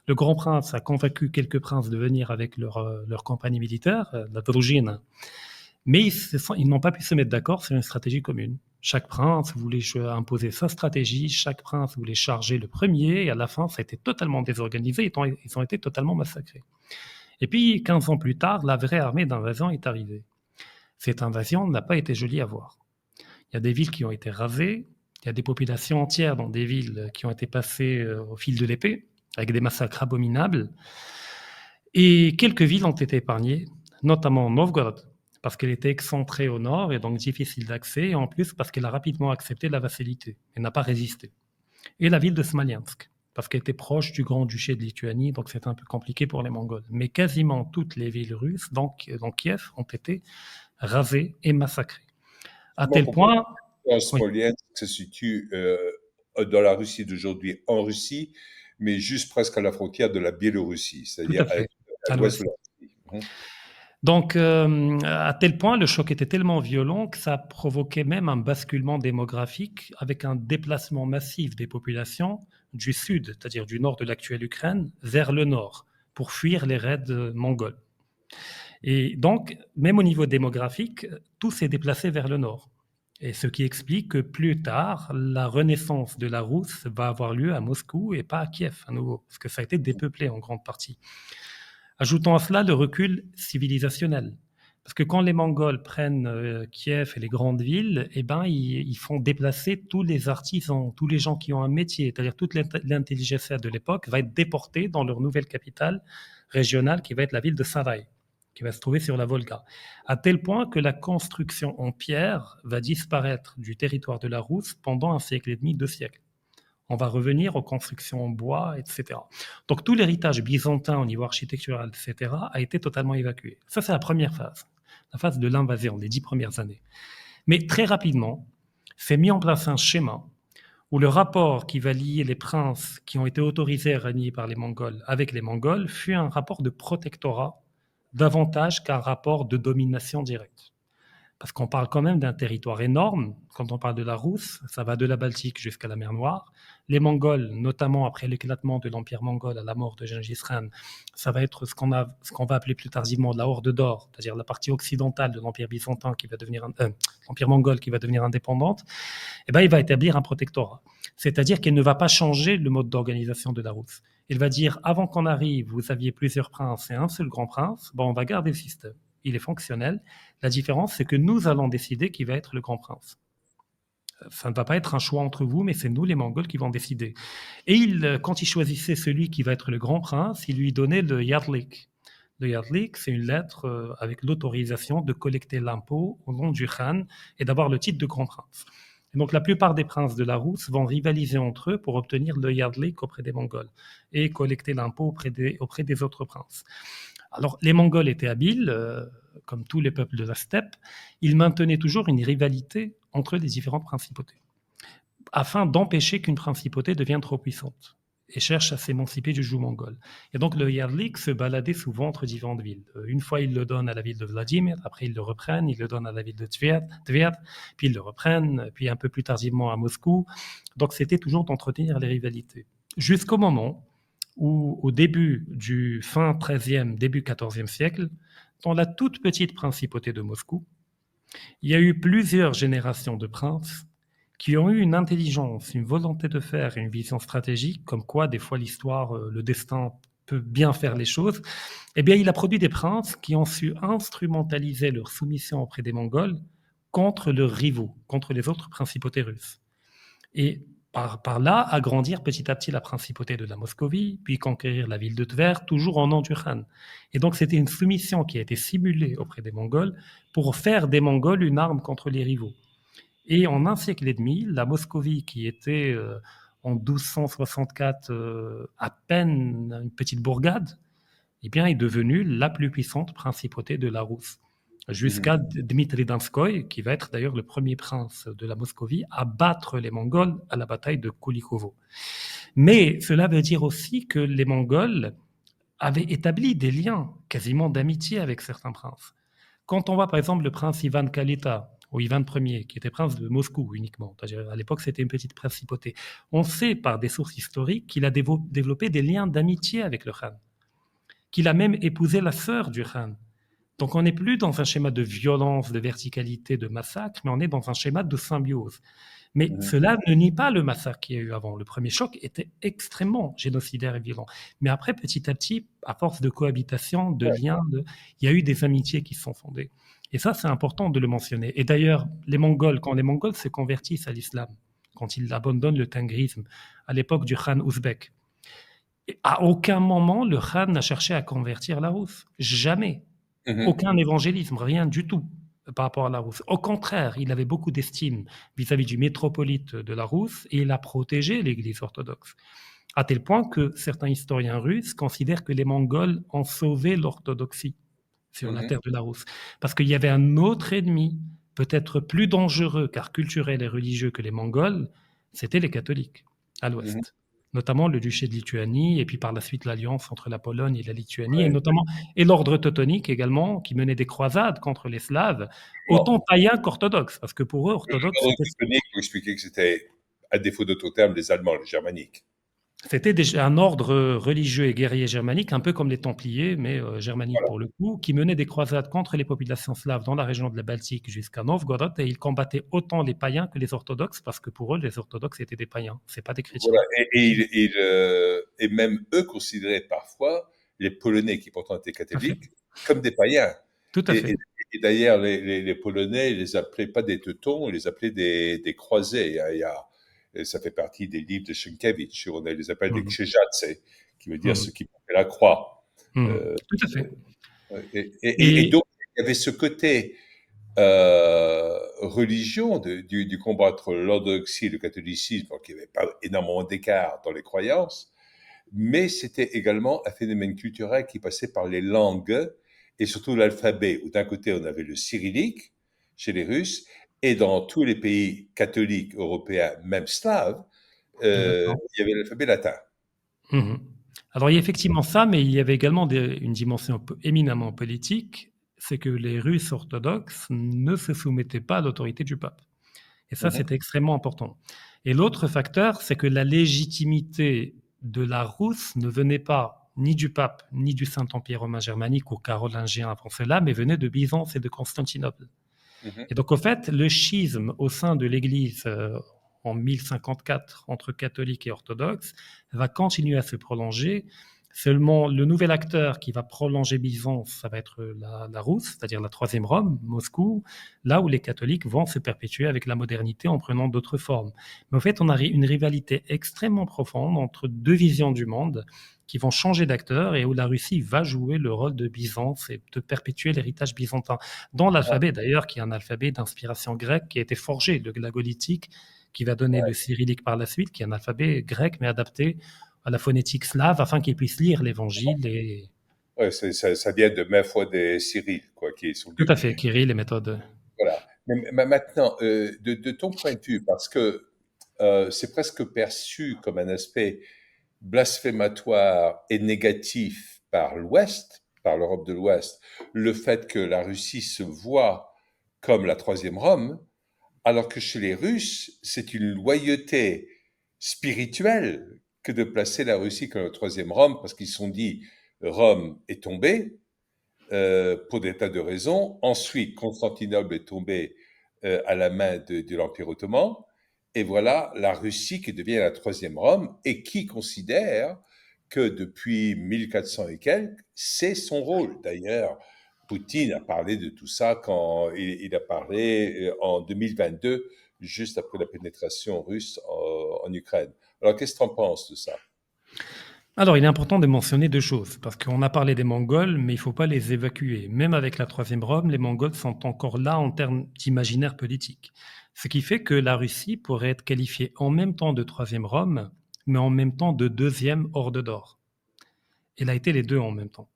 Le grand prince a convaincu quelques princes de venir avec leur compagnie militaire, la Drujine, mais ils n'ont pas pu se mettre d'accord sur une stratégie commune. Chaque prince voulait imposer sa stratégie, chaque prince voulait charger le premier, et à la fin, ça a été totalement désorganisé, ils ont été totalement massacrés. Et puis, 15 ans plus tard, la vraie armée d'invasion est arrivée. Cette invasion n'a pas été jolie à voir. Il y a des villes qui ont été rasées, il y a des populations entières dans des villes qui ont été passées au fil de l'épée, avec des massacres abominables. Et quelques villes ont été épargnées, notamment Novgorod, parce qu'elle était excentrée au nord et donc difficile d'accès, et en plus parce qu'elle a rapidement accepté la vassalité et n'a pas résisté. Et la ville de Smolensk, parce qu'elle était proche du Grand-Duché de Lituanie, donc c'était un peu compliqué pour les Mongols. Mais quasiment toutes les villes russes, donc Kiev, ont été rasées et massacrées. À Comment tel comprendre point, que oui, Smolensk se situe dans la Russie d'aujourd'hui, en Russie, mais juste presque à la frontière de la Biélorussie, tout c'est-à-dire à fait, à à l'ouest de l'ouest. la Russie. Mhm. Donc, à tel point, le choc était tellement violent que ça a provoqué même un basculement démographique avec un déplacement massif des populations du sud, c'est-à-dire du nord de l'actuelle Ukraine, vers le nord, pour fuir les raids mongols. Et donc, même au niveau démographique, tout s'est déplacé vers le nord. Et ce qui explique que plus tard, la renaissance de la Rousse va avoir lieu à Moscou et pas à Kiev à nouveau, parce que ça a été dépeuplé en grande partie. Ajoutons à cela le recul civilisationnel. Parce que quand les Mongols prennent Kiev et les grandes villes, eh ben, ils font déplacer tous les artisans, tous les gens qui ont un métier, c'est-à-dire toute l'intelligence de l'époque va être déportée dans leur nouvelle capitale régionale qui va être la ville de Sarai, qui va se trouver sur la Volga. À tel point que la construction en pierre va disparaître du territoire de la Rousse pendant un siècle et demi, 2 siècles. On va revenir aux constructions en bois, etc. Donc tout l'héritage byzantin au niveau architectural, etc., a été totalement évacué. Ça, c'est la première phase, la phase de l'invasion, les 10 premières années. Mais très rapidement, s'est mis en place un schéma où le rapport qui va lier les princes qui ont été autorisés à régner par les Mongols avec les Mongols fut un rapport de protectorat davantage qu'un rapport de domination directe. parce qu'on parle quand même d'un territoire énorme. Quand on parle de la Rousse, ça va de la Baltique jusqu'à la mer Noire. Les Mongols, notamment après l'éclatement de l'Empire mongol à la mort de Gengis Khan, ça va être ce qu'on va appeler plus tardivement la Horde d'Or, c'est-à-dire la partie occidentale de l'Empire byzantin qui va devenir l'Empire mongol qui va devenir indépendante. Eh ben, il va établir un protectorat. C'est-à-dire qu'il ne va pas changer le mode d'organisation de la Rousse. Il va dire, avant qu'on arrive, vous aviez plusieurs princes et un seul grand prince, bon, on va garder le système. Il est fonctionnel. La différence, c'est que nous allons décider qui va être le grand prince. Ça ne va pas être un choix entre vous, mais c'est nous, les Mongols, qui vont décider. Et quand il choisissait celui qui va être le grand prince, il lui donnait le Yardlik. Le Yardlik, c'est une lettre avec l'autorisation de collecter l'impôt au nom du Khan et d'avoir le titre de grand prince. Et donc la plupart des princes de la Rousse vont rivaliser entre eux pour obtenir le Yardlik auprès des Mongols et collecter l'impôt auprès des autres princes. Alors, les Mongols étaient habiles, comme tous les peuples de la steppe, ils maintenaient toujours une rivalité entre les différentes principautés, afin d'empêcher qu'une principauté devienne trop puissante et cherche à s'émanciper du joug mongol. Et donc le Yardlik se baladait souvent entre différentes villes. Une fois, ils le donnent à la ville de Vladimir, après ils le reprennent, ils le donnent à la ville de Tver, puis ils le reprennent, puis un peu plus tardivement à Moscou. Donc c'était toujours d'entretenir les rivalités. Jusqu'au moment où, au début du fin XIIIe, début XIVe siècle, dans la toute petite principauté de Moscou, il y a eu plusieurs générations de princes qui ont eu une intelligence, une volonté de faire et une vision stratégique, comme quoi des fois l'histoire, le destin peut bien faire les choses. Eh bien, il a produit des princes qui ont su instrumentaliser leur soumission auprès des Mongols contre leurs rivaux, contre les autres principautés russes. Et par là, agrandir petit à petit la principauté de la Moscovie, puis conquérir la ville de Tver, toujours au nom du Khan. Et donc c'était une soumission qui a été simulée auprès des Mongols pour faire des Mongols une arme contre les rivaux. Et en un siècle et demi, la Moscovie, qui était en 1264 à peine une petite bourgade, eh bien, est devenue la plus puissante principauté de la Rousse, jusqu'à Dmitri Donskoy, qui va être d'ailleurs le premier prince de la Moscovie à battre les Mongols à la bataille de Kulikovo. Mais cela veut dire aussi que les Mongols avaient établi des liens quasiment d'amitié avec certains princes. Quand on voit par exemple le prince Ivan Kalita, ou Ivan Ier, qui était prince de Moscou uniquement, c'est-à-dire à l'époque c'était une petite principauté, on sait par des sources historiques qu'il a développé des liens d'amitié avec le Khan, qu'il a même épousé la sœur du Khan. Donc on n'est plus dans un schéma de violence, de verticalité, de massacre, mais on est dans un schéma de symbiose. Mais cela ne nie pas le massacre qu'il y a eu avant. Le premier choc était extrêmement génocidaire et violent. Mais après, petit à petit, à force de cohabitation, de liens, il y a eu des amitiés qui se sont fondées. Et ça, c'est important de le mentionner. Et d'ailleurs, les Mongols, quand les Mongols se convertissent à l'islam, quand ils abandonnent le tengrisme, à l'époque du Khan ouzbek, à aucun moment le Khan n'a cherché à convertir la Rousse. Jamais. Aucun évangélisme, rien du tout par rapport à la Rousse. Au contraire, il avait beaucoup d'estime vis-à-vis du métropolite de la Rousse et il a protégé l'Église orthodoxe. À tel point que certains historiens russes considèrent que les Mongols ont sauvé l'orthodoxie sur la terre de la Rousse. Parce qu'il y avait un autre ennemi, peut-être plus dangereux car culturel et religieux que les Mongols, c'était les catholiques à l'ouest. Notamment le duché de Lituanie, et puis par la suite l'alliance entre la Pologne et la Lituanie, et l'ordre teutonique également, qui menait des croisades contre les Slaves, autant païens qu'orthodoxes, parce que pour eux, orthodoxes, L'ordre teutonique, vous expliquez que c'était, à défaut d'autres termes, les Allemands, les Germaniques. c'était déjà un ordre religieux et guerrier germanique, un peu comme les Templiers, mais germaniques pour le coup, qui menait des croisades contre les populations slaves dans la région de la Baltique jusqu'à Novgorod, et ils combattaient autant les païens que les orthodoxes, parce que pour eux, les orthodoxes étaient des païens, c'est pas des chrétiens. Voilà. Et même eux considéraient parfois les Polonais, qui pourtant étaient catholiques, comme des païens. Tout à fait. Et d'ailleurs, les Polonais, ils les appelaient pas des Teutons, ils les appelaient des croisés. Ça fait partie des livres de Sienkiewicz. On les appelle des Krzyżacy, qui veut dire ceux qui portaient la croix. Tout à fait. Et donc, il y avait ce côté religion du combat entre l'orthodoxie et le catholicisme, donc il n'y avait pas énormément d'écart dans les croyances, mais c'était également un phénomène culturel qui passait par les langues et surtout l'alphabet, où d'un côté on avait le cyrillique chez les Russes, et dans tous les pays catholiques européens, même slaves, il y avait l'alphabet latin. Alors il y a effectivement ça, mais il y avait également une dimension éminemment politique. c'est que les Russes orthodoxes ne se soumettaient pas à l'autorité du pape. Et ça, Mhm. c'était extrêmement important. Et l'autre facteur, c'est que la légitimité de la Rousse ne venait pas ni du pape, ni du Saint-Empire romain germanique ou carolingien avant cela, mais venait de Byzance et de Constantinople. Mhm. Et donc, au fait, le schisme au sein de l'Église en 1054 entre catholiques et orthodoxes va continuer à se prolonger. Seulement, le nouvel acteur qui va prolonger Byzance, ça va être la Rousse, c'est-à-dire la troisième Rome, Moscou, là où les catholiques vont se perpétuer avec la modernité en prenant d'autres formes. Mais en fait, on a une rivalité extrêmement profonde entre deux visions du monde qui vont changer d'acteur et où la Russie va jouer le rôle de Byzance et de perpétuer l'héritage byzantin dans l'alphabet d'ailleurs, qui est un alphabet d'inspiration grecque qui a été forgé, le glagolitique, qui va donner le cyrillique par la suite, qui est un alphabet grec mais adapté à la phonétique slave afin qu'ils puissent lire l'évangile et Ouais, ça vient de maintes fois des Cyril, quoi, qui sont tout à venus. fait, Kirill, les méthodes. Voilà. Mais maintenant, de ton point de vue, parce que c'est presque perçu comme un aspect blasphématoire et négatif par l'Ouest, par l'Europe de l'Ouest, le fait que la Russie se voit comme la troisième Rome, alors que chez les Russes, c'est une loyauté spirituelle que de placer la Russie comme la troisième Rome, parce qu'ils se sont dit Rome est tombée pour des tas de raisons. Ensuite, Constantinople est tombée à la main de l'Empire ottoman. Et voilà la Russie qui devient la troisième Rome et qui considère que depuis 1400 et quelques, c'est son rôle. D'ailleurs, Poutine a parlé de tout ça quand il a parlé en 2022, juste après la pénétration russe en Ukraine. Alors, qu'est-ce que tu en penses de ça? Alors, il est important de mentionner deux choses, parce qu'on a parlé des Mongols, mais il ne faut pas les évacuer. Même avec la troisième Rome, les Mongols sont encore là en termes d'imaginaire politique. Ce qui fait que la Russie pourrait être qualifiée en même temps de troisième Rome, mais en même temps de deuxième Horde d'Or. Elle a été les deux en même temps.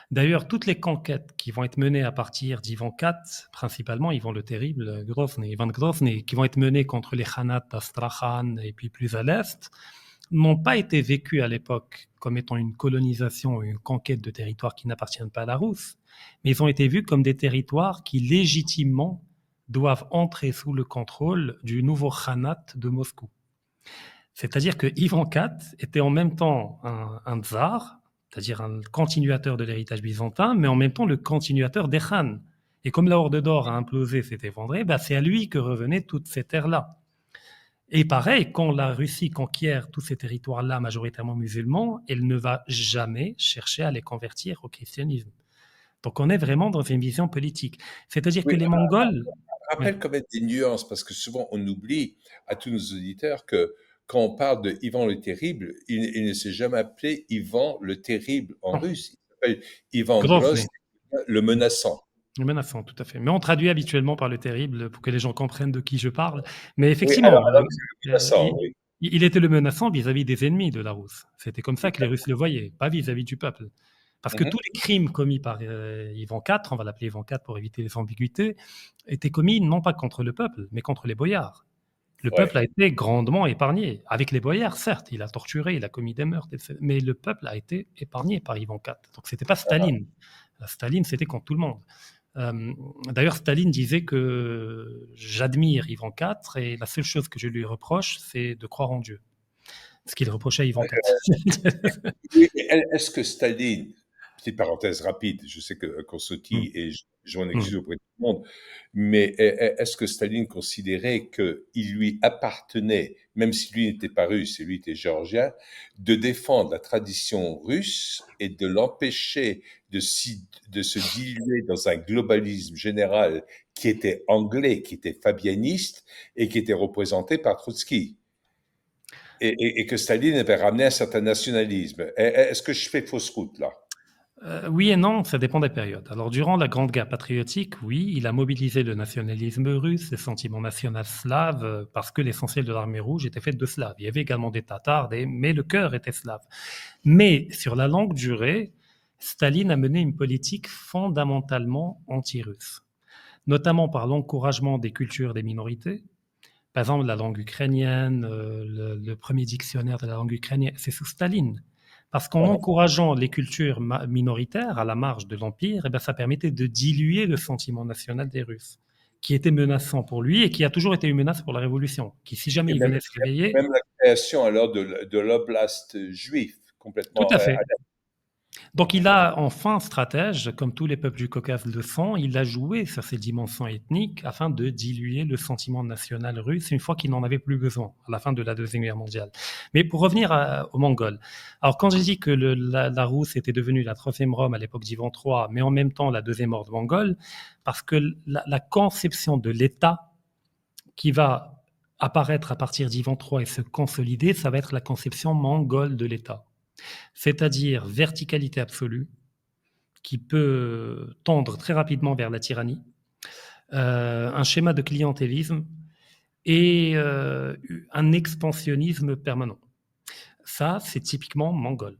D'ailleurs, toutes les conquêtes qui vont être menées à partir d'Ivan IV, principalement Ivan le Terrible, Grozny, Ivan Grozny, qui vont être menées contre les Khanats d'Astrakhan et puis plus à l'est, n'ont pas été vécues à l'époque comme étant une colonisation ou une conquête de territoires qui n'appartiennent pas à la Rousse, mais ils ont été vus comme des territoires qui légitimement doivent entrer sous le contrôle du nouveau Khanat de Moscou. C'est-à-dire que Ivan IV était en même temps un tsar, c'est-à-dire un continuateur de l'héritage byzantin, mais en même temps le continuateur des Khans. Et comme la Horde d'Or a implosé, s'est effondrée, bah c'est à lui que revenaient toutes ces terres-là. Et pareil, quand la Russie conquiert tous ces territoires-là majoritairement musulmans, elle ne va jamais chercher à les convertir au christianisme. Donc on est vraiment dans une vision politique. C'est-à-dire que Oui, les Mongols... Oui, rappelle quand même des nuances, parce que souvent on oublie à tous nos auditeurs que quand on parle de Ivan le Terrible, il ne s'est jamais appelé Ivan le Terrible en non, russe. Il s'appelle Ivan Grozny. Grozny, le menaçant. Menaçant, tout à fait. Mais on traduit habituellement par le terrible pour que les gens comprennent de qui je parle. Mais Oui, effectivement, alors c'est le menaçant, oui. il était le menaçant vis-à-vis des ennemis de la Rousse. C'était comme ça que les Russes le voyaient, pas vis-à-vis du peuple. Parce que tous Mhm. les crimes commis par Ivan IV, on va l'appeler Ivan IV pour éviter les ambiguïtés, étaient commis non pas contre le peuple, mais contre les boyards. Le peuple Ouais. a été grandement épargné. Avec les boyards, certes, il a torturé, il a commis des meurtres, mais le peuple a été épargné par Ivan IV. Donc c'était pas Staline. Staline, c'était contre tout le monde. D'ailleurs, Staline disait que j'admire Ivan IV et la seule chose que je lui reproche, c'est de croire en Dieu. Ce qu'il reprochait à Ivan IV. Oui, est-ce que Staline, petite parenthèse rapide, je sais que qu'on Mm, sautille et je m'en excuse mm. auprès de tout le monde, mais est-ce que Staline considérait qu'il lui appartenait, même si lui n'était pas russe et lui était géorgien, de défendre la tradition russe et de l'empêcher de se diluer dans un globalisme général qui était anglais, qui était fabianiste et qui était représenté par Trotsky? Et que Staline avait ramené un certain nationalisme. Est-ce que je fais fausse route là? Oui et non, ça dépend des périodes. Alors, durant la Grande Guerre patriotique, oui, il a mobilisé le nationalisme russe, le sentiment national slave, parce que l'essentiel de l'armée rouge était fait de Slaves. Il y avait également des Tatars, mais le cœur était slave. Mais sur la longue durée, Staline a mené une politique fondamentalement anti-russe, notamment par l'encouragement des cultures des minorités. Par exemple, la langue ukrainienne, le premier dictionnaire de la langue ukrainienne, c'est sous Staline. Parce qu'en encourageant les cultures minoritaires à la marge de l'Empire, eh ben, ça permettait de diluer le sentiment national des Russes, qui était menaçant pour lui et qui a toujours été une menace pour la Révolution, qui, si jamais Et il même, venait se réveiller, même la création alors de l'oblast juif, tout complètement à fait. Donc il a, enfin stratège, comme tous les peuples du Caucase le sont, il a joué sur ces dimensions ethniques afin de diluer le sentiment national russe une fois qu'il n'en avait plus besoin, à la fin de la Deuxième Guerre mondiale. Mais pour revenir aux Mongols, alors quand j'ai dit que la Rousse était devenue la troisième Rome à l'époque d'Ivan III, mais en même temps la deuxième horde mongole, parce que la conception de l'État qui va apparaître à partir d'Ivan III et se consolider, ça va être la conception mongole de l'État, c'est-à-dire verticalité absolue, qui peut tendre très rapidement vers la tyrannie, un schéma de clientélisme et un expansionnisme permanent. Ça, c'est typiquement mongol,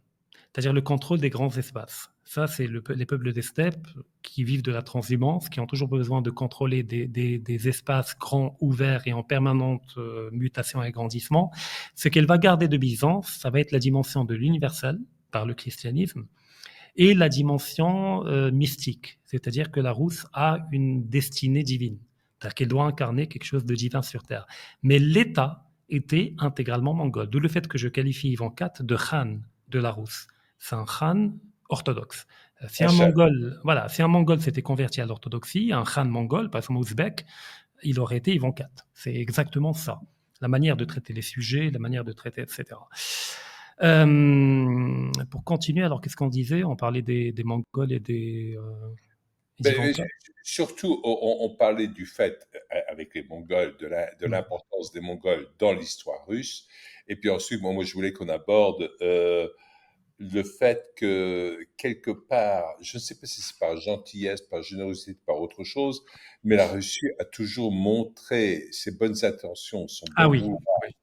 c'est-à-dire le contrôle des grands espaces. Ça, c'est les peuples des steppes qui vivent de la transhumance, qui ont toujours besoin de contrôler des espaces grands, ouverts et en permanente mutation et agrandissement. Ce qu'elle va garder de Byzance, ça va être la dimension de l'universel par le christianisme, et la dimension mystique, c'est-à-dire que la Rousse a une destinée divine, c'est-à-dire qu'elle doit incarner quelque chose de divin sur Terre. Mais l'État était intégralement mongol, d'où le fait que je qualifie Ivan IV de Khan de la Rousse. C'est un Khan orthodoxe. Si un Mongol, voilà, si un Mongol s'était converti à l'orthodoxie, un Khan mongol, par exemple ouzbek, il aurait été Ivan IV. C'est exactement ça. La manière de traiter les sujets, la manière de traiter, etc. Pour continuer, alors qu'est-ce qu'on disait? On parlait des Mongols et d'Ivan Ben, IV. surtout, on parlait du fait, avec les Mongols, de l'importance des Mongols dans l'histoire russe. Et puis ensuite, moi, je voulais qu'on aborde le fait que, quelque part, je ne sais pas si c'est par gentillesse, par générosité, par autre chose, mais la Russie a toujours montré ses bonnes intentions, son Ah bon oui, vouloir oui.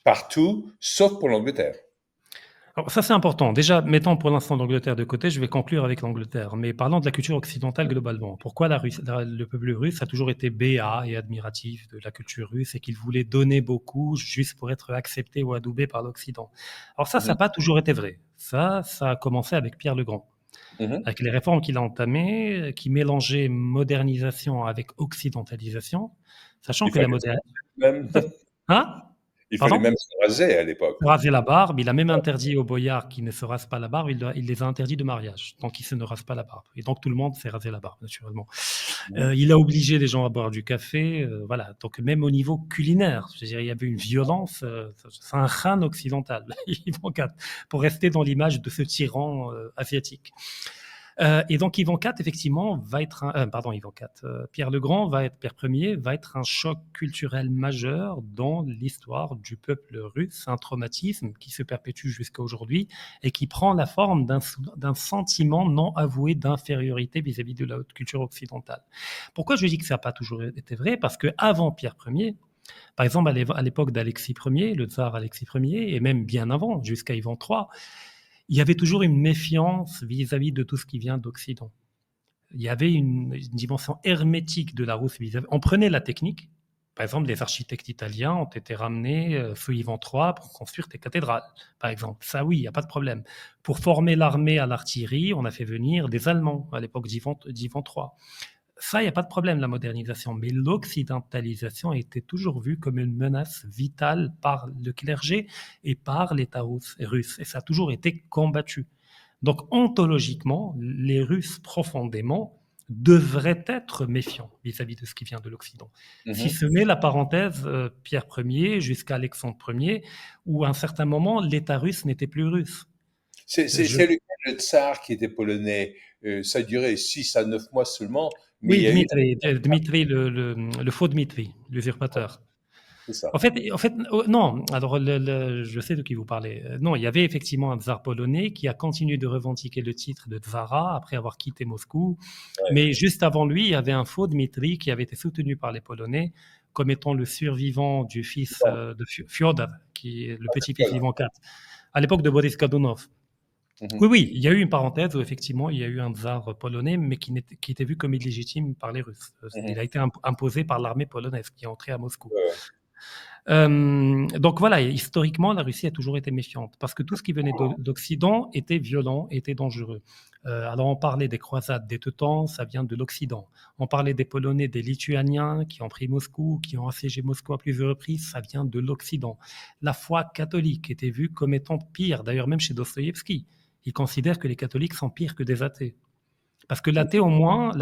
partout, sauf pour l'Angleterre. Alors ça c'est important. Déjà, mettons pour l'instant l'Angleterre de côté, je vais conclure avec l'Angleterre. Mais parlons de la culture occidentale globalement. Pourquoi le peuple russe a toujours été béat et admiratif de la culture russe et qu'il voulait donner beaucoup juste pour être accepté ou adoubé par l'Occident? Alors ça n'a Mhm. pas toujours été vrai. Ça a commencé avec Pierre le Grand, Mhm. avec les réformes qu'il a entamées, qui mélangeaient modernisation avec occidentalisation, sachant Il que la fallait modernisation... même, Hein? il fallait Pardon? même se raser à l'époque. Raser la barbe. Il a même interdit aux boyards qui ne se rasent pas la barbe, il les a interdits de mariage, donc ils se ne rasent pas la barbe. Et donc tout le monde s'est rasé la barbe, naturellement. Mhm. Il a obligé les gens à boire du café, voilà. Donc même au niveau culinaire, je veux dire, il y avait une violence, c'est un khan occidental, pour rester dans l'image de ce tyran asiatique. Et donc Ivan IV, effectivement, va être pardon, Ivan IV, Pierre le Grand va être Pierre Ier, va être un choc culturel majeur dans l'histoire du peuple russe, un traumatisme qui se perpétue jusqu'à aujourd'hui et qui prend la forme d'un sentiment non avoué d'infériorité vis-à-vis de la haute culture occidentale. Pourquoi je dis que ça n'a pas toujours été vrai? Parce que avant Pierre Ier, par exemple à l'époque d'Alexis Ier, le tsar Alexis Ier, et même bien avant, jusqu'à Ivan III, il y avait toujours une méfiance vis-à-vis de tout ce qui vient d'Occident. Il y avait une dimension hermétique de la Rousse vis-à-vis. On prenait la technique. Par exemple, les architectes italiens ont été ramenés sous Ivan III pour construire des cathédrales, par exemple. Ça, oui, il n'y a pas de problème. Pour former l'armée à l'artillerie, on a fait venir des Allemands à l'époque d'Ivan III. Ça, il n'y a pas de problème, la modernisation. Mais l'occidentalisation était toujours vue comme une menace vitale par le clergé et par l'État russe. Et ça a toujours été combattu. Donc, ontologiquement, les Russes, profondément, devraient être méfiants vis-à-vis de ce qui vient de l'Occident. Si Mhm. ce n'est la parenthèse Pierre Ier jusqu'à Alexandre Ier, où à un certain moment, l'État russe n'était plus russe. Je... C'est le tsar qui était polonais. Ça a duré 6 à 9 mois seulement, mais il Oui, y a eu... Dmitri le faux Dmitri, l'usurpateur. C'est ça. En fait, non. Alors, je sais de qui vous parlez. Non, il y avait effectivement un tsar polonais qui a continué de revendiquer le titre de tsara après avoir quitté Moscou. Ouais. Mais juste avant lui, il y avait un faux Dmitri qui avait été soutenu par les Polonais comme étant le survivant du fils Bon, de Fyodor, qui est le petit-fils voilà. d'Ivan IV, à l'époque de Boris Godunov. Oui, Mhm. oui, il y a eu une parenthèse où effectivement il y a eu un tsar polonais, mais qui était vu comme illégitime par les Russes. Il Mhm. a été imposé par l'armée polonaise qui est entrée à Moscou. Ouais, ouais. Donc voilà, historiquement, la Russie a toujours été méfiante parce que tout ce qui venait d'Occident était violent, était dangereux. Alors on parlait des croisades des Teutons, ça vient de l'Occident. On parlait des Polonais, des Lituaniens qui ont pris Moscou, qui ont assiégé Moscou à plusieurs reprises, ça vient de l'Occident. La foi catholique était vue comme étant pire, d'ailleurs même chez Dostoïevski. Il considère que les catholiques sont pires que des athées. Parce que l'athée au moins,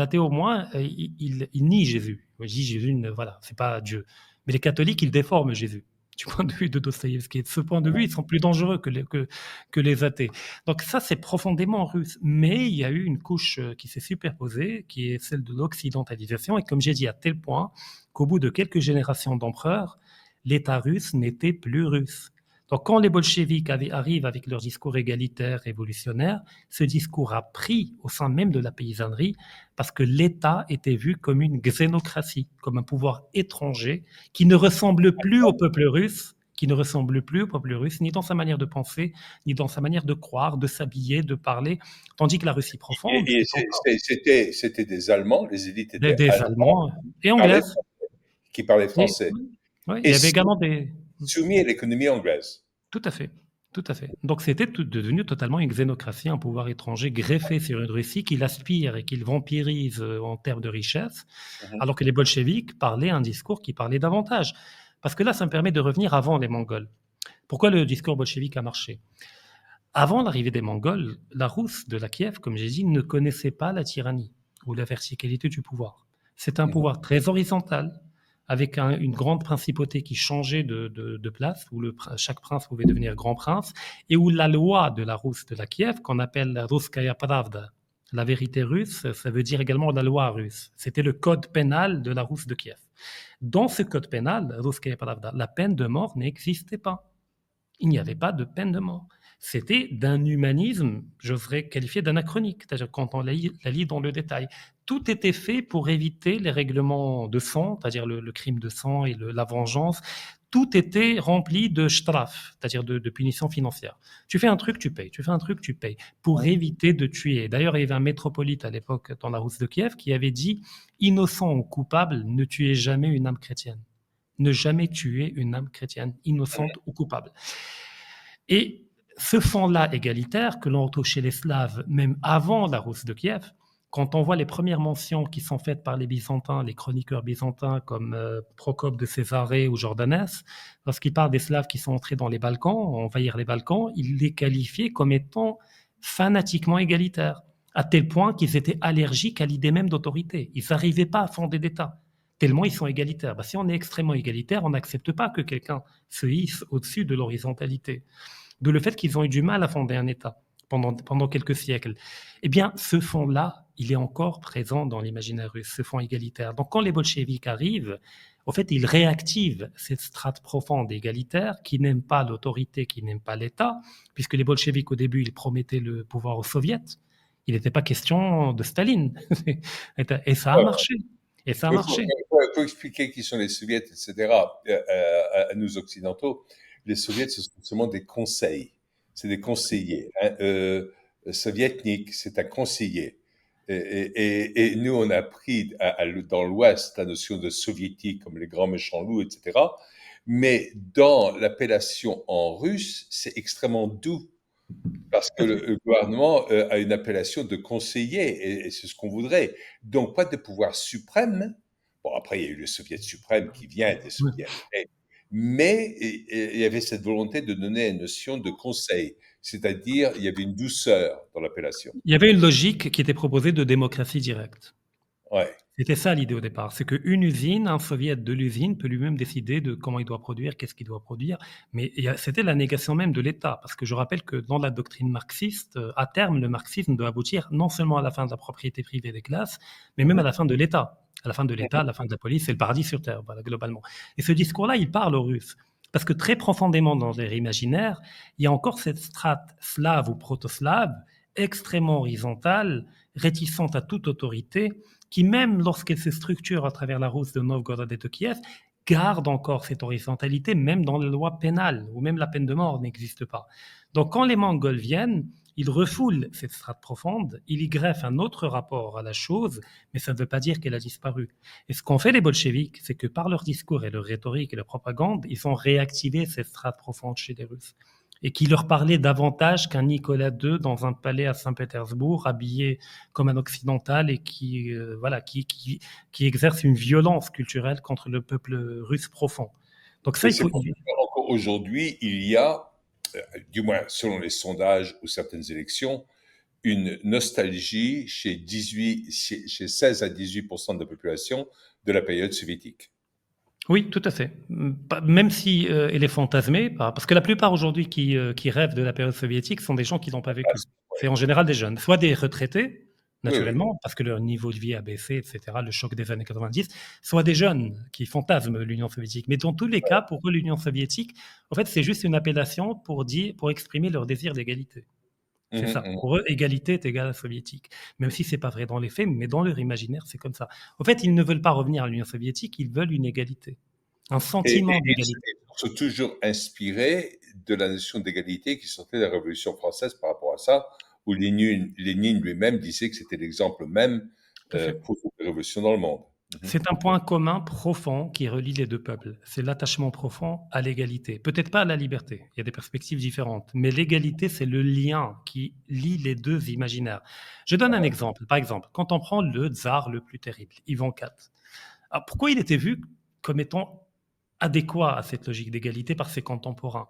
il nie Jésus. Il dit Jésus, voilà, c'est pas Dieu. Mais les catholiques, ils déforment Jésus. Du point de vue de Dostoïevski. De ce point de vue, ils sont plus dangereux que les athées. Donc ça, c'est profondément russe. Mais il y a eu une couche qui s'est superposée, qui est celle de l'occidentalisation. Et comme j'ai dit, à tel point qu'au bout de quelques générations d'empereurs, l'État russe n'était plus russe. Donc, quand les bolcheviks arrivent avec leur discours égalitaire, révolutionnaire, ce discours a pris au sein même de la paysannerie parce que l'État était vu comme une xénocratie, comme un pouvoir étranger qui ne ressemble plus au peuple russe, ni dans sa manière de penser, ni dans sa manière de croire, de s'habiller, de parler, tandis que la Russie profonde, Et c'était des Allemands, les élites étaient des allemands Allemands et Anglais. qui parlaient Et, français. oui, il Et y avait également des... soumis à l'économie anglaise. Tout à fait. Tout à fait. Donc c'était devenu totalement une xénocratie, un pouvoir étranger greffé sur une Russie qu'il aspire et qu'il vampirise en termes de richesse, alors que les bolcheviks parlaient un discours qui parlait davantage. Parce que là, ça me permet de revenir avant les Mongols. Pourquoi le discours bolchevique a marché? Avant l'arrivée des Mongols, la Rousse de la Kiev, comme j'ai dit, ne connaissait pas la tyrannie ou la verticalité du pouvoir. C'est un pouvoir très horizontal, avec une grande principauté qui changeait de place, où chaque prince pouvait devenir grand prince, et où la loi de la Rousse de la Kiev, qu'on appelle la Russkaya Pravda, la vérité russe, ça veut dire également la loi russe. C'était le code pénal de la Rousse de Kiev. Dans ce code pénal, Russkaya Pravda, la peine de mort n'existait pas. Il n'y avait pas de peine de mort. C'était d'un humanisme, j'oserais qualifier d'anachronique, c'est-à-dire quand on la lit dans le détail. Tout était fait pour éviter les règlements de sang, c'est-à-dire le crime de sang et la vengeance. Tout était rempli de straf, c'est-à-dire de punitions financières. Tu fais un truc, tu payes. Tu fais un truc, tu payes. Pour éviter de tuer. D'ailleurs, il y avait un métropolite à l'époque dans la Rousse de Kiev qui avait dit « Innocent ou coupable, ne tuez jamais une âme chrétienne. Ne jamais tuer une âme chrétienne, innocente ou coupable. » Et ce fond-là égalitaire que l'on retrouve chez les Slaves, même avant la Rousse de Kiev, quand on voit les premières mentions qui sont faites par les Byzantins, les chroniqueurs byzantins comme Procope de Césarée ou Jordanès, lorsqu'ils parlent des Slaves qui sont entrés dans les Balkans, envahir les Balkans, ils les qualifiaient comme étant fanatiquement égalitaires, à tel point qu'ils étaient allergiques à l'idée même d'autorité. Ils n'arrivaient pas à fonder d'État, tellement ils sont égalitaires. Ben, si on est extrêmement égalitaire, on n'accepte pas que quelqu'un se hisse au-dessus de l'horizontalité. D'où le fait qu'ils ont eu du mal à fonder un État pendant quelques siècles. Eh bien, ce fond-là, il est encore présent dans l'imaginaire russe, ce fond égalitaire. Donc, quand les bolcheviks arrivent, au fait, ils réactivent cette strate profonde égalitaire qui n'aime pas l'autorité, qui n'aime pas l'État, puisque les bolcheviks, au début, ils promettaient le pouvoir aux soviets. Il n'était pas question de Staline. Et ça a marché. Et ça a marché. Il faut expliquer qui sont les soviets, etc. À nous occidentaux. Les soviets, ce sont seulement des conseils. C'est des conseillers. Sovietnik, c'est un conseiller. Et nous, on a pris dans l'Ouest la notion de soviétique comme les grands méchants loups, etc. Mais dans l'appellation en russe, c'est extrêmement doux. Parce que le gouvernement a une appellation de conseiller, et c'est ce qu'on voudrait. Donc, pas de pouvoir suprême. Bon, après, il y a eu le soviet suprême qui vient des soviets. Mais il y avait cette volonté de donner une notion de conseil. C'est-à-dire, il y avait une douceur dans l'appellation. Il y avait une logique qui était proposée de démocratie directe. Ouais. C'était ça l'idée au départ, c'est qu'une usine, un soviet de l'usine peut lui-même décider de comment il doit produire, qu'est-ce qu'il doit produire, mais c'était la négation même de l'État, parce que je rappelle que dans la doctrine marxiste, à terme, le marxisme doit aboutir non seulement à la fin de la propriété privée des classes, mais même à la fin de l'État. À la fin de l'État, à la fin de la police, c'est le paradis sur Terre, voilà, globalement. Et ce discours-là, il parle aux Russes. Parce que très profondément dans leur imaginaire, il y a encore cette strate slave ou proto-slave, extrêmement horizontale, réticente à toute autorité, qui même lorsqu'elle se structure à travers la Rousse de Novgorod et de Kiev, garde encore cette horizontalité, même dans les lois pénales, où même la peine de mort n'existe pas. Donc quand les Mongols viennent, Il refoule cette strate profonde, il y greffe un autre rapport à la chose, mais ça ne veut pas dire qu'elle a disparu. Et ce qu'ont fait les bolcheviks, c'est que par leur discours et leur rhétorique et leur propagande, ils ont réactivé cette strate profonde chez les Russes. Et qui leur parlait davantage qu'un Nicolas II dans un palais à Saint-Pétersbourg, habillé comme un occidental et qui exerce une violence culturelle contre le peuple russe profond. Donc ça, Et il c'est faut. pour ça qu'encore aujourd'hui, il y a, du moins selon les sondages ou certaines élections, une nostalgie chez 16 à 18% de la population de la période soviétique. Oui, tout à fait. Même si elle est fantasmée, parce que la plupart aujourd'hui qui rêvent de la période soviétique sont des gens qui n'ont pas Ah, vécu. C'est ouais. en général des jeunes, soit des retraités, Oui, oui. naturellement, parce que leur niveau de vie a baissé, etc., le choc des années 90, soit des jeunes qui fantasment l'Union soviétique. Mais dans tous les cas, pour eux, l'Union soviétique, en fait, c'est juste une appellation pour exprimer leur désir d'égalité. C'est Mhm, ça. mhm. Pour eux, égalité est égale à soviétique. Même si c'est pas vrai dans les faits, mais dans leur imaginaire, c'est comme ça. En fait, ils ne veulent pas revenir à l'Union soviétique, ils veulent une égalité. Un sentiment Ils d'égalité. sont toujours inspirés de la notion d'égalité qui sortait de la Révolution française par rapport à ça, où Lénine lui-même disait que c'était l'exemple même Tout à fait. pour toute révolution dans le monde. Mhm. C'est un point commun profond qui relie les deux peuples. C'est l'attachement profond à l'égalité. Peut-être pas à la liberté, il y a des perspectives différentes, mais l'égalité, c'est le lien qui lie les deux imaginaires. Je donne un exemple. Par exemple, quand on prend le tsar le plus terrible, Ivan IV, alors pourquoi il était vu comme étant adéquat à cette logique d'égalité par ses contemporains?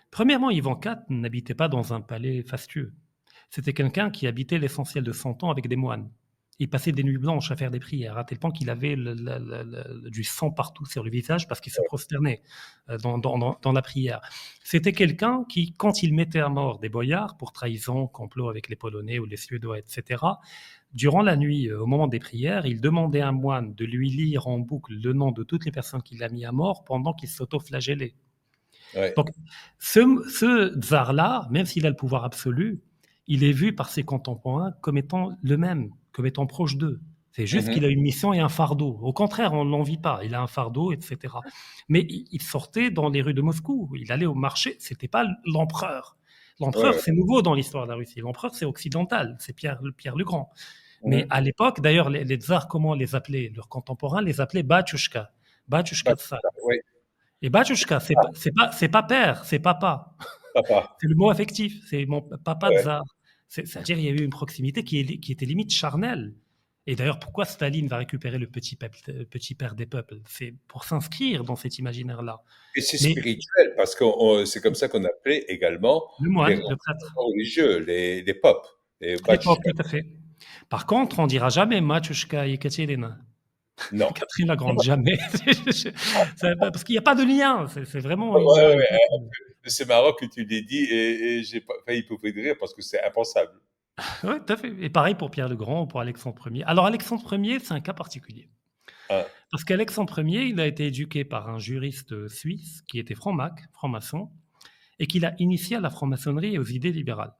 Premièrement, Ivan IV n'habitait pas dans un palais fastueux. C'était quelqu'un qui habitait l'essentiel de son temps avec des moines. Il passait des nuits blanches à faire des prières, à tel point qu'il avait du sang partout sur le visage parce qu'il se prosternait dans la prière. C'était quelqu'un qui, quand il mettait à mort des boyards pour trahison, complot avec les Polonais ou les Suédois, etc., durant la nuit, au moment des prières, il demandait à un moine de lui lire en boucle le nom de toutes les personnes qu'il a mis à mort pendant qu'il s'auto-flagellait. Ouais. Donc, ce tsar-là, même s'il a le pouvoir absolu, il est vu par ses contemporains comme étant le même, comme étant proche d'eux. C'est juste Mhm. qu'il a une mission et un fardeau. Au contraire, on ne l'envie pas. Il a un fardeau, etc. Mais il sortait dans les rues de Moscou. Il allait au marché. C'était pas l'empereur. Ouais, L'empereur, ouais. c'est nouveau dans l'histoire de la Russie. L'empereur, c'est occidental. C'est Pierre le Grand. Mais Mhm. à l'époque, d'ailleurs, les tsars, comment on les appelait? Leurs contemporains les appelaient Batchushka. Bah, Batchushka tsar. ouais, Et Batchushka, c'est pas père, c'est papa. papa. C'est le mot affectif, c'est mon papa Ouais. tsar. C'est-à-dire il y a eu une proximité qui était limite charnelle. Et d'ailleurs, pourquoi Staline va récupérer le petit père des peuples? C'est pour s'inscrire dans cet imaginaire-là. Et c'est Mais spirituel parce que c'est comme ça qu'on appelait également le les moine, le prêtre, responsables religieux, les popes, les les popes, batchkas. tout à fait. Par contre, on dira jamais Matouchka Ekaterina. Non. Catherine la Grande, jamais. Parce qu'il n'y a pas de lien. C'est vraiment Ouais, ouais, une. ouais. C'est marrant que tu l'aies dit et j'ai failli pouffer de rire parce que c'est impensable. Oui, tout à fait. Et pareil pour Pierre le Grand ou pour Alexandre Ier. Alors, Alexandre Ier, c'est un cas particulier. Hein. Parce qu'Alexandre Ier, il a été éduqué par un juriste suisse qui était franc-maçon, et qui l'a initié à la franc-maçonnerie et aux idées libérales.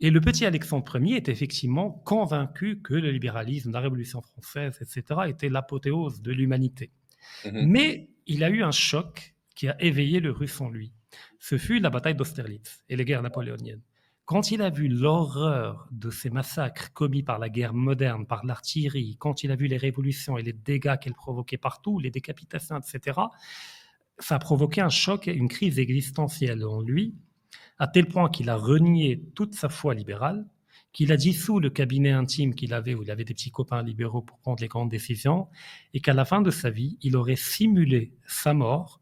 Et le petit Alexandre Ier est effectivement convaincu que le libéralisme, la Révolution française, etc., était l'apothéose de l'humanité. Mhm. Mais il a eu un choc qui a éveillé le russe en lui. Ce fut la bataille d'Austerlitz et les guerres napoléoniennes. Quand il a vu l'horreur de ces massacres commis par la guerre moderne, par l'artillerie, quand il a vu les révolutions et les dégâts qu'elles provoquaient partout, les décapitations, etc., ça a provoqué un choc et une crise existentielle en lui, à tel point qu'il a renié toute sa foi libérale, qu'il a dissous le cabinet intime qu'il avait, où il avait des petits copains libéraux pour prendre les grandes décisions, et qu'à la fin de sa vie, il aurait simulé sa mort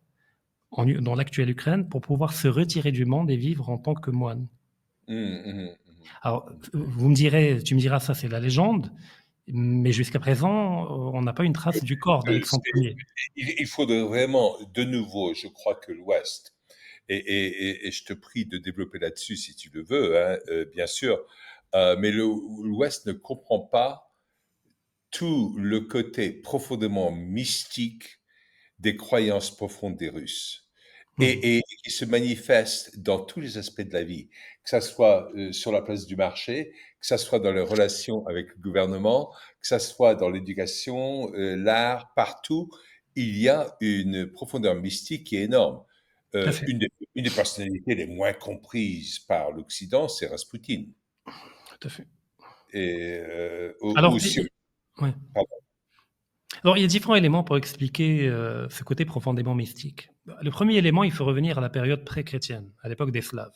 dans l'actuelle Ukraine pour pouvoir se retirer du monde et vivre en tant que moine. Mhm, mhm, Alors, mhm. tu me diras, ça c'est la légende, mais jusqu'à présent, on n'a pas une trace du corps d'Alexandre C'est- Ier. il faudrait vraiment, de nouveau, je crois que l'Ouest, et je te prie de développer là-dessus si tu le veux, hein, bien sûr, mais l'Ouest ne comprend pas tout le côté profondément mystique des croyances profondes des Russes Mhm. et qui se manifestent dans tous les aspects de la vie, que ça soit sur la place du marché, que ça soit dans les relations avec le gouvernement, que ça soit dans l'éducation, l'art, partout, il y a une profondeur mystique qui est énorme. Tout à fait, Une des personnalités les moins comprises par l'Occident, c'est Raspoutine. tout à fait. Et Alors, aussi, ouais. pardon. Alors, il y a différents éléments pour expliquer ce côté profondément mystique. Le premier élément, il faut revenir à la période pré-chrétienne, à l'époque des Slaves.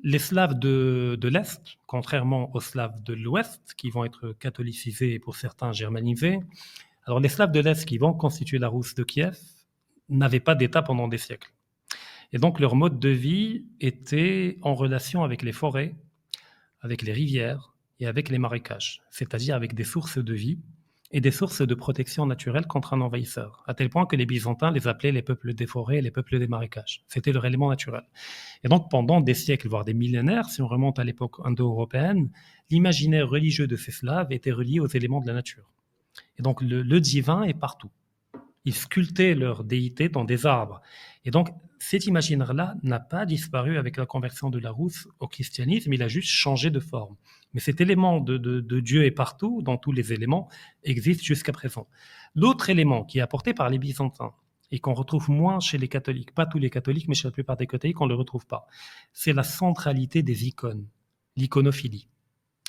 Les Slaves de l'Est, contrairement aux Slaves de l'Ouest, qui vont être catholicisés et pour certains germanisés, alors les Slaves de l'Est qui vont constituer la Rousse de Kiev n'avaient pas d'État pendant des siècles. Et donc leur mode de vie était en relation avec les forêts, avec les rivières et avec les marécages, c'est-à-dire avec des sources de vie et des sources de protection naturelle contre un envahisseur, à tel point que les Byzantins les appelaient les peuples des forêts et les peuples des marécages. C'était leur élément naturel. Et donc pendant des siècles, voire des millénaires, si on remonte à l'époque indo-européenne, l'imaginaire religieux de ces Slaves était relié aux éléments de la nature. Et donc le divin est partout. Ils sculptaient leur déité dans des arbres. Et donc, cet imaginaire-là n'a pas disparu avec la conversion de la Rousse au christianisme, il a juste changé de forme. Mais cet élément de Dieu est partout, dans tous les éléments, existe jusqu'à présent. L'autre élément qui est apporté par les Byzantins, et qu'on retrouve moins chez les catholiques, pas tous les catholiques, mais chez la plupart des catholiques, on ne le retrouve pas, c'est la centralité des icônes, l'iconophilie.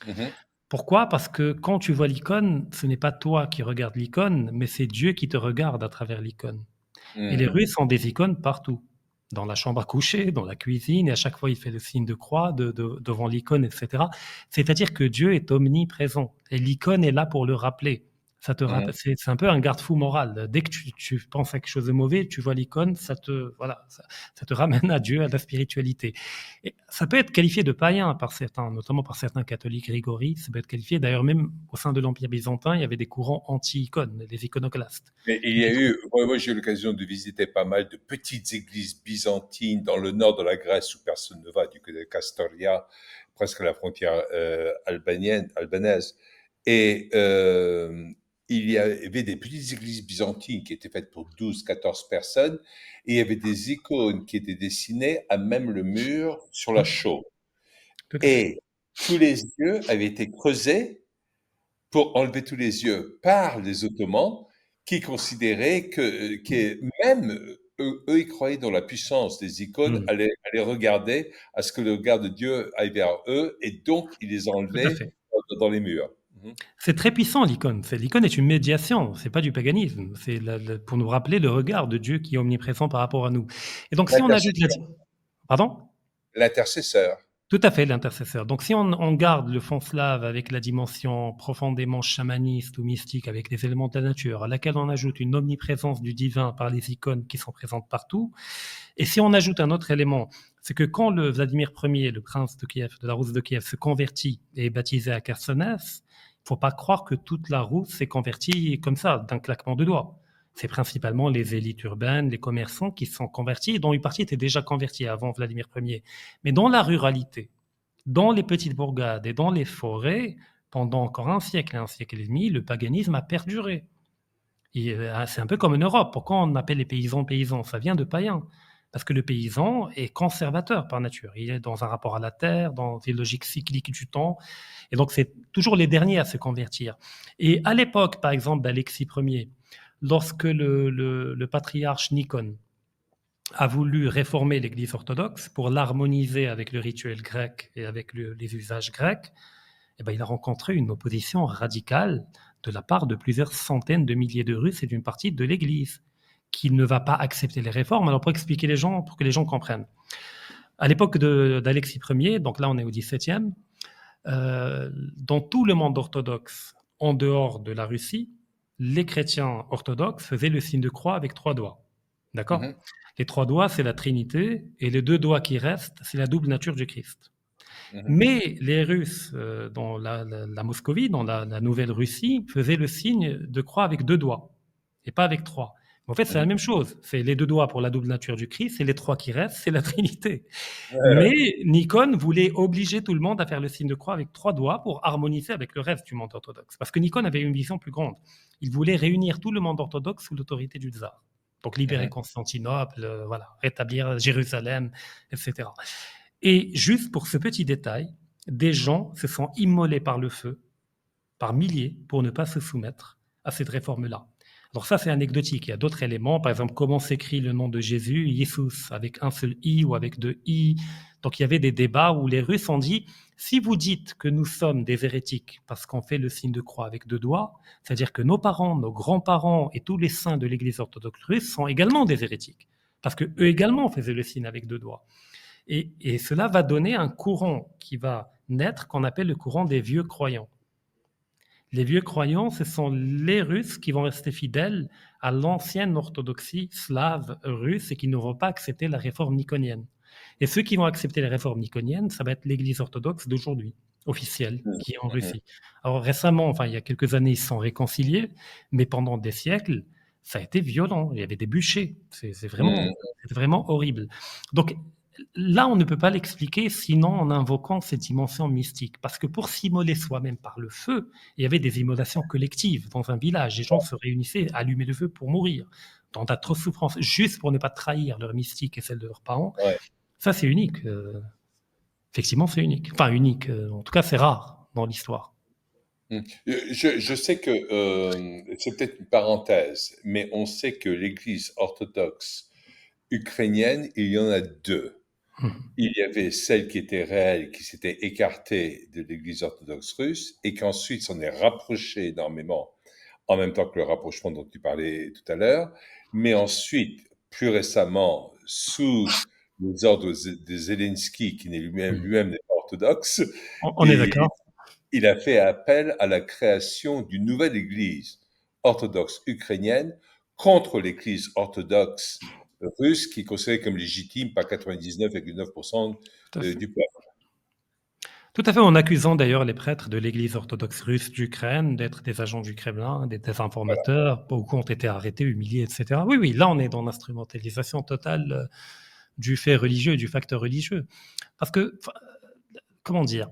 Mhm, Pourquoi? Parce que quand tu vois l'icône, ce n'est pas toi qui regardes l'icône, mais c'est Dieu qui te regarde à travers l'icône. Et les mhm, Russes ont des icônes partout. Dans la chambre à coucher, dans la cuisine, et à chaque fois il fait le signe de croix devant l'icône, etc. C'est-à-dire que Dieu est omniprésent. Et l'icône est là pour le rappeler. Ça te mhm. rappelle, c'est un peu un garde-fou moral. Dès que tu penses à quelque chose de mauvais, tu vois l'icône, ça te ramène à Dieu, à la spiritualité. Et ça peut être qualifié de païen par certains, notamment par certains catholiques rigoristes. Ça peut être qualifié, d'ailleurs, même au sein de l'Empire byzantin, il y avait des courants anti-icônes, les iconoclastes. Mais il Ceux y a qui eu, moi j'ai eu l'occasion de visiter pas mal de petites églises byzantines dans le nord de la Grèce où personne ne va, du côté de Castoria, presque à la frontière albanaise. Et il y avait des petites églises byzantines qui étaient faites pour 12, 14 personnes, et il y avait des icônes qui étaient dessinées à même le mur sur la Hum, chaume. tout à fait. Et tous les yeux avaient été creusés pour enlever tous les yeux par les Ottomans, qui considéraient que même eux, ils croyaient dans la puissance des icônes, Hum, allaient regarder à ce que le regard de Dieu aille vers eux, et donc ils les tout à enlevaient fait. dans les murs. Mhm. C'est très puissant l'icône. L'icône est une médiation, c'est pas du paganisme. C'est pour nous rappeler le regard de Dieu qui est omniprésent par rapport à nous. Et donc si on ajoute L'intercesseur. pardon? L'intercesseur. Tout à fait, l'intercesseur. Donc, si on garde le fond slave avec la dimension profondément chamaniste ou mystique, avec les éléments de la nature, à laquelle on ajoute une omniprésence du divin par les icônes qui sont présentes partout, et si on ajoute un autre élément, c'est que quand le Vladimir Ier, le prince de Kiev, de la Rousse de Kiev, se convertit et est baptisé à Chersonèse, il ne faut pas croire que toute la Rousse s'est convertie comme ça, d'un claquement de doigts. C'est principalement les élites urbaines, les commerçants qui sont convertis, dont une partie était déjà convertie avant Vladimir Ier. Mais dans la ruralité, dans les petites bourgades et dans les forêts, pendant encore un siècle et un siècle et demi, le paganisme a perduré. C'est un peu comme en Europe. Pourquoi on appelle les paysans paysans? Ça vient de païens. Parce que le paysan est conservateur par nature. Il est dans un rapport à la terre, dans des logiques cycliques du temps. Et donc, c'est toujours les derniers à se convertir. Et à l'époque, par exemple, d'Alexis Ier, lorsque le patriarche Nikon a voulu réformer l'Église orthodoxe pour l'harmoniser avec le rituel grec et avec les usages grecs, eh ben, il a rencontré une opposition radicale de la part de plusieurs centaines de milliers de Russes et d'une partie de l'Église qui ne va pas accepter les réformes. Alors pour expliquer les gens, pour que les gens comprennent. À l'époque d'Alexis Ier, donc là on est au XVIIe, dans tout le monde orthodoxe, en dehors de la Russie, les chrétiens orthodoxes faisaient le signe de croix avec trois doigts. D'accord? Mhm, Les trois doigts, c'est la Trinité, et les deux doigts qui restent, c'est la double nature du Christ. mhm, Mais les Russes, dans la Moscovie, dans la Nouvelle-Russie, faisaient le signe de croix avec deux doigts, et pas avec trois. En fait, c'est la mhm. même chose. C'est les deux doigts pour la double nature du Christ, et les trois qui restent, c'est la Trinité. Mais Euh, Nikon voulait obliger tout le monde à faire le signe de croix avec trois doigts pour harmoniser avec le reste du monde orthodoxe. Parce que Nikon avait une vision plus grande. Il voulait réunir tout le monde orthodoxe sous l'autorité du tsar. Donc libérer mhm. Constantinople, voilà, rétablir Jérusalem, etc. Et juste pour ce petit détail, des gens se sont immolés par le feu, par milliers, pour ne pas se soumettre à cette réforme-là. Alors ça, c'est anecdotique. Il y a d'autres éléments. Par exemple, comment s'écrit le nom de Jésus, Jesus, avec un seul I ou avec deux I. Donc il y avait des débats où les Russes ont dit, si vous dites que nous sommes des hérétiques parce qu'on fait le signe de croix avec deux doigts, c'est-à-dire que nos parents, nos grands-parents et tous les saints de l'Église orthodoxe russe sont également des hérétiques, parce que eux également faisaient le signe avec deux doigts. Et cela va donner un courant qui va naître qu'on appelle le courant des vieux croyants. Les vieux croyants, ce sont les Russes qui vont rester fidèles à l'ancienne orthodoxie slave russe et qui ne vont pas accepter la réforme niconienne. Et ceux qui vont accepter la réforme niconienne, ça va être l'Église orthodoxe d'aujourd'hui, officielle, qui est en Russie. Alors récemment, enfin il y a quelques années, ils se sont réconciliés, mais pendant des siècles, ça a été violent. Il y avait des bûchers. C'est vraiment horrible. Donc là, on ne peut pas l'expliquer sinon en invoquant cette dimension mystique. Parce que pour s'immoler soi-même par le feu, il y avait des immolations collectives dans un village. Les gens se réunissaient, allumaient le feu pour mourir, dans d'atroces souffrances, juste pour ne pas trahir leur mystique et celle de leurs parents. Ouais. Ça, c'est unique. Effectivement, c'est unique. Enfin, unique. En tout cas, c'est rare dans l'histoire. Je sais que c'est peut-être une parenthèse, mais on sait que l'Église orthodoxe ukrainienne, il y en a deux. Il y avait celle qui était réelle, qui s'était écartée de l'Église orthodoxe russe, et qu'ensuite s'en est rapprochée énormément, en même temps que le rapprochement dont tu parlais tout à l'heure. Mais ensuite, plus récemment, sous les ordres de Zelensky, qui n'est lui-même n'est pas orthodoxe, On est et d'accord. il a fait appel à la création d'une nouvelle Église orthodoxe ukrainienne contre l'Église orthodoxe russe, qui est considérée comme légitime par 99,9% Tout à fait. du peuple. Tout à fait, en accusant d'ailleurs les prêtres de l'Église orthodoxe russe d'Ukraine d'être des agents du Kremlin, des désinformateurs, beaucoup ont été arrêtés, humiliés, etc. Oui, oui, là on est dans l'instrumentalisation totale du fait religieux, du facteur religieux. Parce que, comment dire,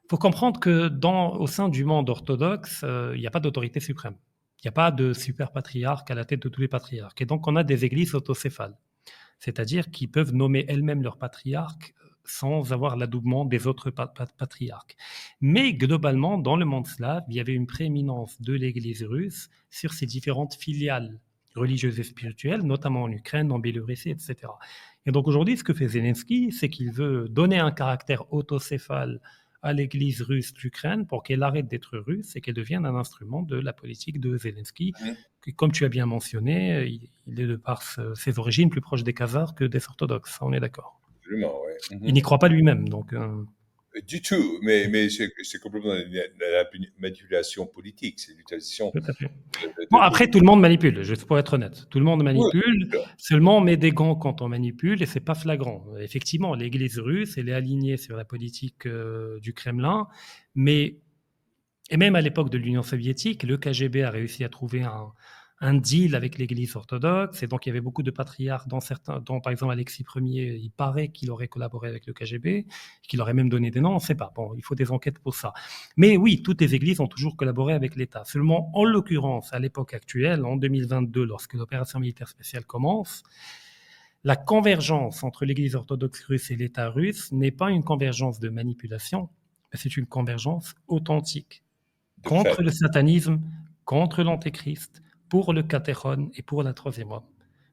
il faut comprendre que au sein du monde orthodoxe, il n'y a pas d'autorité suprême. Il n'y a pas de super patriarche à la tête de tous les patriarches. Et donc on a des églises autocéphales, c'est-à-dire qui peuvent nommer elles-mêmes leurs patriarches sans avoir l'adoubement des autres patriarches. Mais globalement, dans le monde slave, il y avait une prééminence de l'Église russe sur ses différentes filiales religieuses et spirituelles, notamment en Ukraine, en Biélorussie, etc. Et donc aujourd'hui, ce que fait Zelensky, c'est qu'il veut donner un caractère autocéphale à l'Église russe d'Ukraine pour qu'elle arrête d'être russe et qu'elle devienne un instrument de la politique de Zelensky. Comme tu as bien mentionné, il est de par ses origines plus proche des Khazars que des orthodoxes, on est d'accord. Absolument, ouais. Il n'y croit pas lui-même, donc. Du tout, mais c'est complètement la manipulation politique, c'est l'utilisation Tout à fait. Bon, de après, tout le monde manipule, juste pour être honnête. Tout le monde Oui, manipule, bien sûr. seulement on met des gants quand on manipule et c'est pas flagrant. Effectivement, l'Église russe, elle est alignée sur la politique du Kremlin, mais et même à l'époque de l'Union soviétique, le KGB a réussi à trouver un deal avec l'Église orthodoxe, et donc il y avait beaucoup de patriarches, dont par exemple Alexis Ier, il paraît qu'il aurait collaboré avec le KGB, qu'il aurait même donné des noms, on ne sait pas. Bon, il faut des enquêtes pour ça. Mais oui, toutes les églises ont toujours collaboré avec l'État. Seulement, en l'occurrence, à l'époque actuelle, en 2022, lorsque l'opération militaire spéciale commence, la convergence entre l'Église orthodoxe russe et l'État russe n'est pas une convergence de manipulation, mais c'est une convergence authentique De contre le fait. satanisme, contre l'antéchrist, pour le catéron et pour la troisième homme.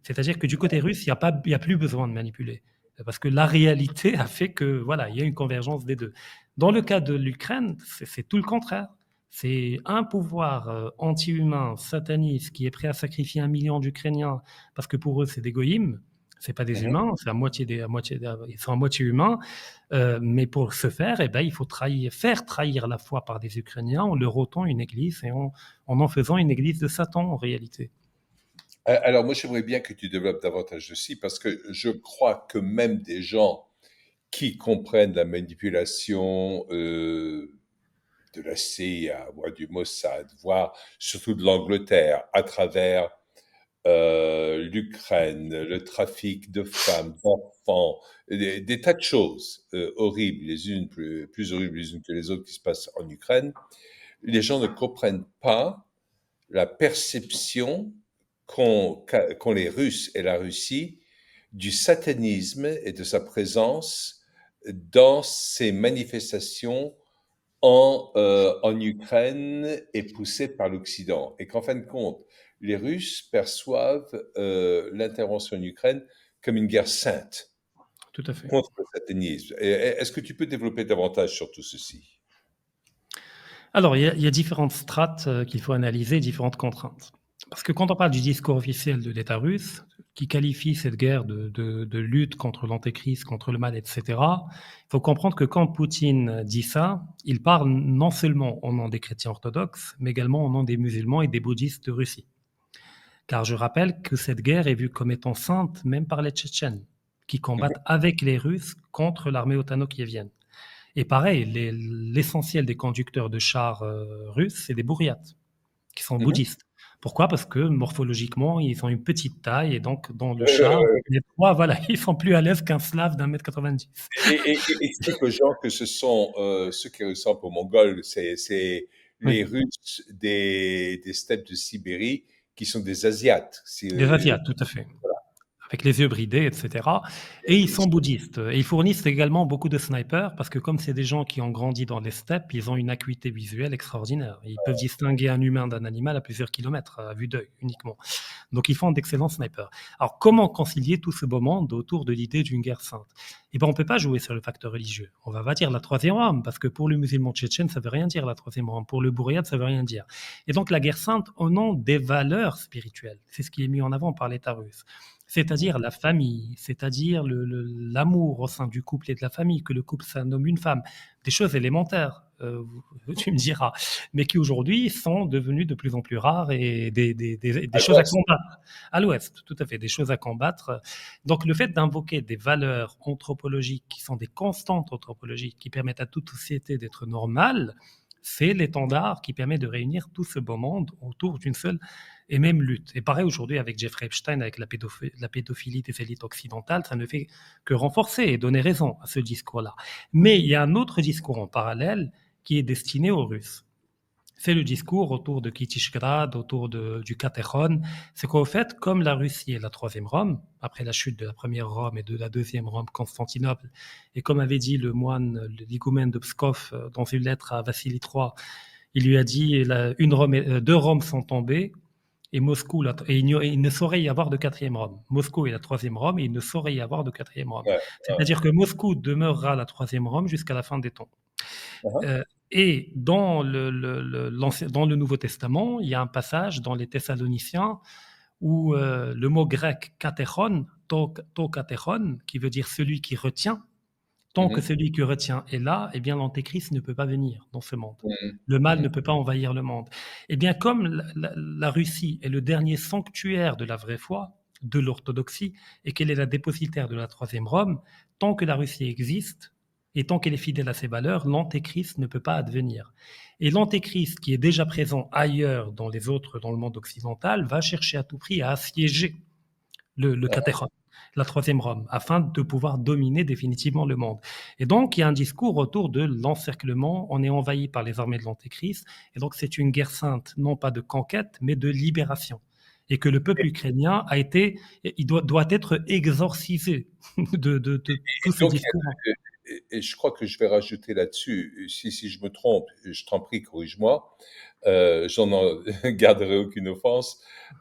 C'est-à-dire que du côté russe, il n'y a plus besoin de manipuler. Parce que la réalité a fait que, voilà, il y a une convergence des deux. Dans le cas de l'Ukraine, c'est tout le contraire. C'est un pouvoir anti-humain, sataniste, qui est prêt à sacrifier 1 million d'Ukrainiens parce que pour eux, c'est des goïms. C'est pas des humains, c'est ils sont à moitié humains. Mais pour ce faire, eh ben, il faut faire trahir la foi par des Ukrainiens en leur ôtant une église et en faisant une église de Satan en réalité. Alors moi, j'aimerais bien que tu développes davantage aussi, parce que je crois que même des gens qui comprennent la manipulation de la CIA, voire du Mossad, voire surtout de l'Angleterre, à travers l'Ukraine, le trafic de femmes, d'enfants, des tas de choses horribles, les unes plus horribles les unes que les autres qui se passent en Ukraine, les gens ne comprennent pas la perception qu'ont les Russes et la Russie du satanisme et de sa présence dans ces manifestations en Ukraine et poussées par l'Occident. Et qu'en fin de compte, les Russes perçoivent l'intervention en Ukraine comme une guerre sainte Tout à fait. contre le satanisme. Est-ce que tu peux développer davantage sur tout ceci? Alors, il y a différentes strates qu'il faut analyser, différentes contraintes. Parce que quand on parle du discours officiel de l'État russe, qui qualifie cette guerre de lutte contre l'antéchrist, contre le mal, etc., il faut comprendre que quand Poutine dit ça, il parle non seulement au nom des chrétiens orthodoxes, mais également au nom des musulmans et des bouddhistes de Russie. Car je rappelle que cette guerre est vue comme étant sainte même par les Tchétchènes, qui Mhm. combattent avec les Russes contre l'armée otano-kievienne. Et pareil, l'essentiel des conducteurs de chars russes, c'est des bourriates, qui sont Mhm. bouddhistes. Pourquoi? Parce que morphologiquement, ils ont une petite taille et donc dans le char, les trois, voilà, ils sont plus à l'aise qu'un slave d'un mètre 90. Explique aux gens que ce sont ceux qui ressemblent aux Mongols, c'est les Oui, Russes des steppes de Sibérie qui sont des Asiates. des Asiates, tout à fait. Avec les yeux bridés, etc. Et ils sont bouddhistes. Et ils fournissent également beaucoup de snipers parce que comme c'est des gens qui ont grandi dans les steppes, ils ont une acuité visuelle extraordinaire. Ils peuvent distinguer un humain d'un animal à plusieurs kilomètres, à vue d'œil uniquement. Donc ils font d'excellents snipers. Alors comment concilier tout ce beau monde autour de l'idée d'une guerre sainte? Eh ben on ne peut pas jouer sur le facteur religieux. On va pas dire la troisième Rome, parce que pour le musulman tchétchène, ça veut rien dire la troisième Rome. Pour le bourriade, ça veut rien dire. Et donc la guerre sainte au nom des valeurs spirituelles. C'est ce qui est mis en avant par l'État russe, c'est-à-dire la famille, c'est-à-dire l'amour au sein du couple et de la famille, que le couple c'est un homme, une femme, des choses élémentaires, tu me diras, mais qui aujourd'hui sont devenues de plus en plus rares et des à choses à l'Ouest. combattre. À l'Ouest, tout à fait, des choses à combattre. Donc le fait d'invoquer des valeurs anthropologiques qui sont des constantes anthropologiques qui permettent à toute société d'être normale, c'est l'étendard qui permet de réunir tout ce beau monde autour d'une seule et même lutte. Et pareil aujourd'hui avec Jeffrey Epstein, avec la pédophilie des élites occidentales, ça ne fait que renforcer et donner raison à ce discours-là. Mais il y a un autre discours en parallèle qui est destiné aux Russes. C'est le discours autour de Kitishgrad, autour du Catéchon. C'est qu'au fait, comme la Russie est la troisième Rome, après la chute de la première Rome et de la deuxième Rome, Constantinople, et comme avait dit le moine, l'higoumène de Pskov, dans une lettre à Vassili III, il lui a dit deux Roms sont tombées, et Moscou, et il ne saurait y avoir de quatrième Rome. Moscou est la troisième Rome et il ne saurait y avoir de quatrième Rome. Ouais, ouais. C'est-à-dire que Moscou demeurera la troisième Rome jusqu'à la fin des temps. Mhm. Et dans le Nouveau Testament, il y a un passage dans les Thessaloniciens où le mot grec katéchon, to katéchon, qui veut dire celui qui retient, tant que Mhm. celui qui retient est là, eh bien l'antéchrist ne peut pas venir dans ce monde. Mhm. Le mal ne Mhm. peut pas envahir le monde. Eh bien, comme la Russie est le dernier sanctuaire de la vraie foi, de l'orthodoxie, et qu'elle est la dépositaire de la troisième Rome, tant que la Russie existe, et tant qu'elle est fidèle à ses valeurs, l'antéchrist ne peut pas advenir. Et l'antéchrist, qui est déjà présent ailleurs dans le monde occidental, va chercher à tout prix à assiéger le Ouais. catéchon, la troisième Rome, afin de pouvoir dominer définitivement le monde. Et donc, il y a un discours autour de l'encerclement. On est envahi par les armées de l'Antéchrist. Et donc, c'est une guerre sainte, non pas de conquête, mais de libération. Et que le peuple ukrainien doit être exorcisé de tout ce Donc, discours. et je crois que je vais rajouter là-dessus, si je me trompe, je t'en prie, corrige-moi, j'en garderai aucune offense.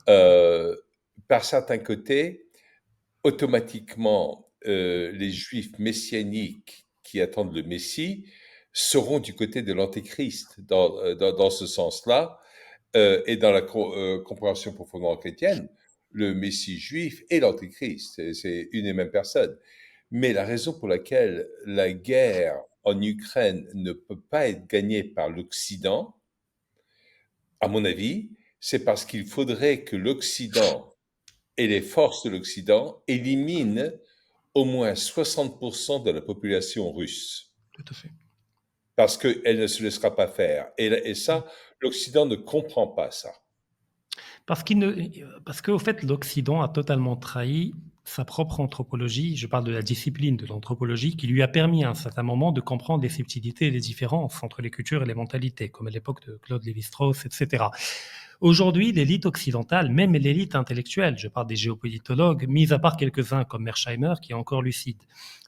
Euh, Par certains côtés, automatiquement, les Juifs messianiques qui attendent le Messie seront du côté de l'Antéchrist dans ce sens-là, et dans la compréhension profondément chrétienne, le Messie juif et l'Antéchrist, c'est une et même personne. Mais la raison pour laquelle la guerre en Ukraine ne peut pas être gagnée par l'Occident, à mon avis, c'est parce qu'il faudrait que l'Occident et les forces de l'Occident éliminent au moins 60% de la population russe, Tout à fait. parce qu'elle ne se laissera pas faire. Et ça, l'Occident ne comprend pas ça. Parce qu'il ne, parce qu'au fait, l'Occident a totalement trahi sa propre anthropologie. Je parle de la discipline de l'anthropologie qui lui a permis à un certain moment de comprendre les subtilités et les différences entre les cultures et les mentalités, comme à l'époque de Claude Lévi-Strauss, etc. Aujourd'hui, l'élite occidentale, même l'élite intellectuelle, je parle des géopolitologues, mis à part quelques-uns comme Mersheimer, qui est encore lucide,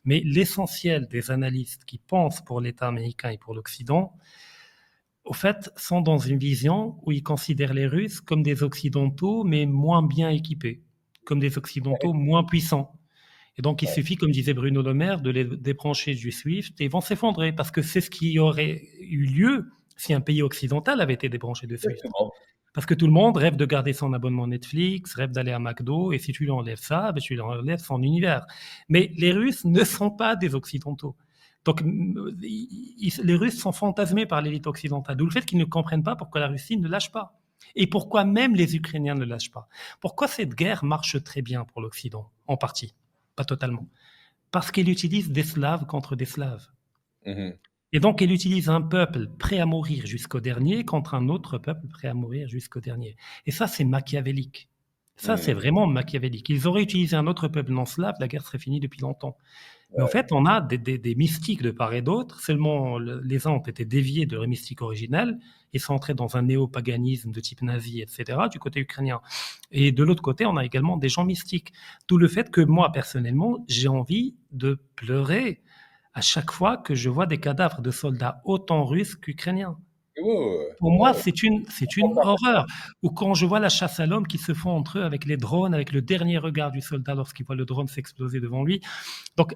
mais l'essentiel des analystes qui pensent pour l'État américain et pour l'Occident au fait, sont dans une vision où ils considèrent les Russes comme des Occidentaux, mais moins bien équipés, comme des Occidentaux moins puissants. Et donc, il Ouais, suffit, comme disait Bruno Le Maire, de les débrancher du SWIFT et ils vont s'effondrer, parce que c'est ce qui aurait eu lieu si un pays occidental avait été débranché de SWIFT. exactement. Parce que tout le monde rêve de garder son abonnement Netflix, rêve d'aller à McDo, et si tu lui enlèves ça, ben, tu lui enlèves son univers. Mais les Russes ne sont pas des Occidentaux. Donc, les Russes sont fantasmés par l'élite occidentale, d'où le fait qu'ils ne comprennent pas pourquoi la Russie ne lâche pas. Et pourquoi même les Ukrainiens ne lâchent pas. Pourquoi cette guerre marche très bien pour l'Occident, en partie, pas totalement. Parce qu'il utilise des Slaves contre des Slaves. Mhm, Et donc, il utilise un peuple prêt à mourir jusqu'au dernier contre un autre peuple prêt à mourir jusqu'au dernier. Et ça, c'est machiavélique. Ça, c'est mhm. vraiment machiavélique. Ils auraient utilisé un autre peuple non slave, la guerre serait finie depuis longtemps. Mais en Ouais. fait, on a des mystiques de part et d'autre. Seulement, les uns ont été déviés de leur mystique originelle et sont entrés dans un néopaganisme de type nazi, etc., du côté ukrainien. Et de l'autre côté, on a également des gens mystiques. D'où le fait que moi, personnellement, j'ai envie de pleurer à chaque fois que je vois des cadavres de soldats autant russes qu'ukrainiens. Ouais, ouais, Pour ouais, moi, ouais. c'est une horreur. Ou quand je vois la chasse à l'homme qui se font entre eux avec les drones, avec le dernier regard du soldat lorsqu'il voit le drone s'exploser devant lui. Donc,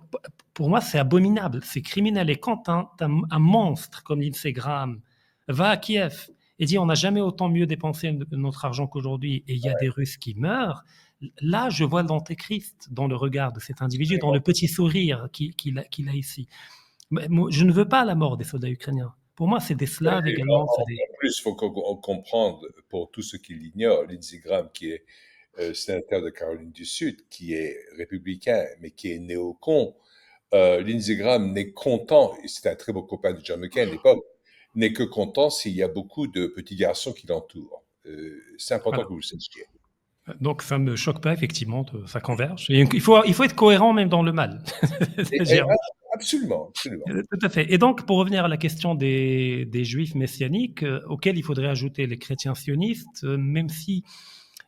pour moi, c'est abominable, c'est criminel. Et quand un monstre comme Lindsey Graham va à Kiev et dit on n'a jamais autant mieux dépensé notre argent qu'aujourd'hui et il y a des Russes qui meurent, là, je vois l'antéchrist dans le regard de cet individu, dans le petit sourire qu'il a ici. Mais moi, je ne veux pas la mort des soldats ukrainiens. Pour moi, c'est des Slaves Et également. C'est des... en plus, il faut qu'on comprenne, pour tous ceux qui l'ignorent, Lindsey Graham, qui est sénateur de Caroline du Sud, qui est républicain, mais qui est néocon, Lindsey Graham n'est content, et c'était un très beau copain de John McCain à l'époque, n'est que content s'il y a beaucoup de petits garçons qui l'entourent. C'est important Voilà. que vous le sachiez. Donc, ça ne me choque pas, effectivement, ça converge. Et il faut être cohérent même dans le mal. C'est-à-dire, Absolument, absolument. tout à fait. Et donc, pour revenir à la question des juifs messianiques, auxquels il faudrait ajouter les chrétiens sionistes, même si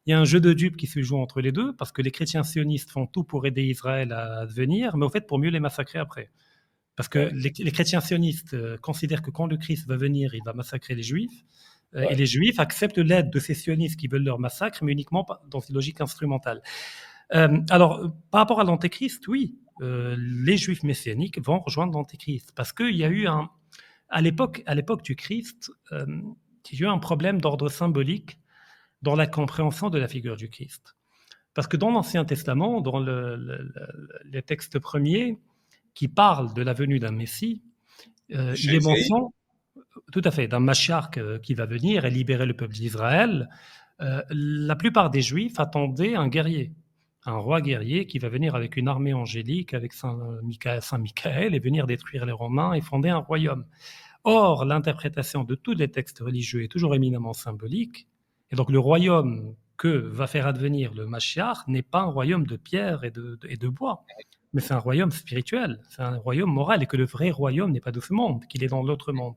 il y a un jeu de dupes qui se joue entre les deux, parce que les chrétiens sionistes font tout pour aider Israël à devenir, mais au fait, pour mieux les massacrer après. Parce que Ouais, les chrétiens sionistes considèrent que quand le Christ va venir, il va massacrer les juifs, et ouais. les juifs acceptent l'aide de ces sionistes qui veulent leur massacre, mais uniquement dans une logique instrumentale. Alors, par rapport à l'antéchrist, oui, les juifs messianiques vont rejoindre l'antéchrist, parce qu'il y a eu à l'époque du Christ, il y a eu un problème d'ordre symbolique dans la compréhension de la figure du Christ. Parce que dans l'Ancien Testament, dans les textes premiers qui parlent de la venue d'un Messie, il Chez est Isaïe, mention, tout à fait, d'un Mashiach qui va venir et libérer le peuple d'Israël. La plupart des Juifs attendaient un guerrier, un roi guerrier qui va venir avec une armée angélique, avec Saint Michael, et venir détruire les Romains et fonder un royaume. Or, l'interprétation de tous les textes religieux est toujours éminemment symbolique, et donc le royaume que va faire advenir le Mashiach n'est pas un royaume de pierre et de bois, mais c'est un royaume spirituel, c'est un royaume moral, et que le vrai royaume n'est pas de ce monde, qu'il est dans l'autre monde.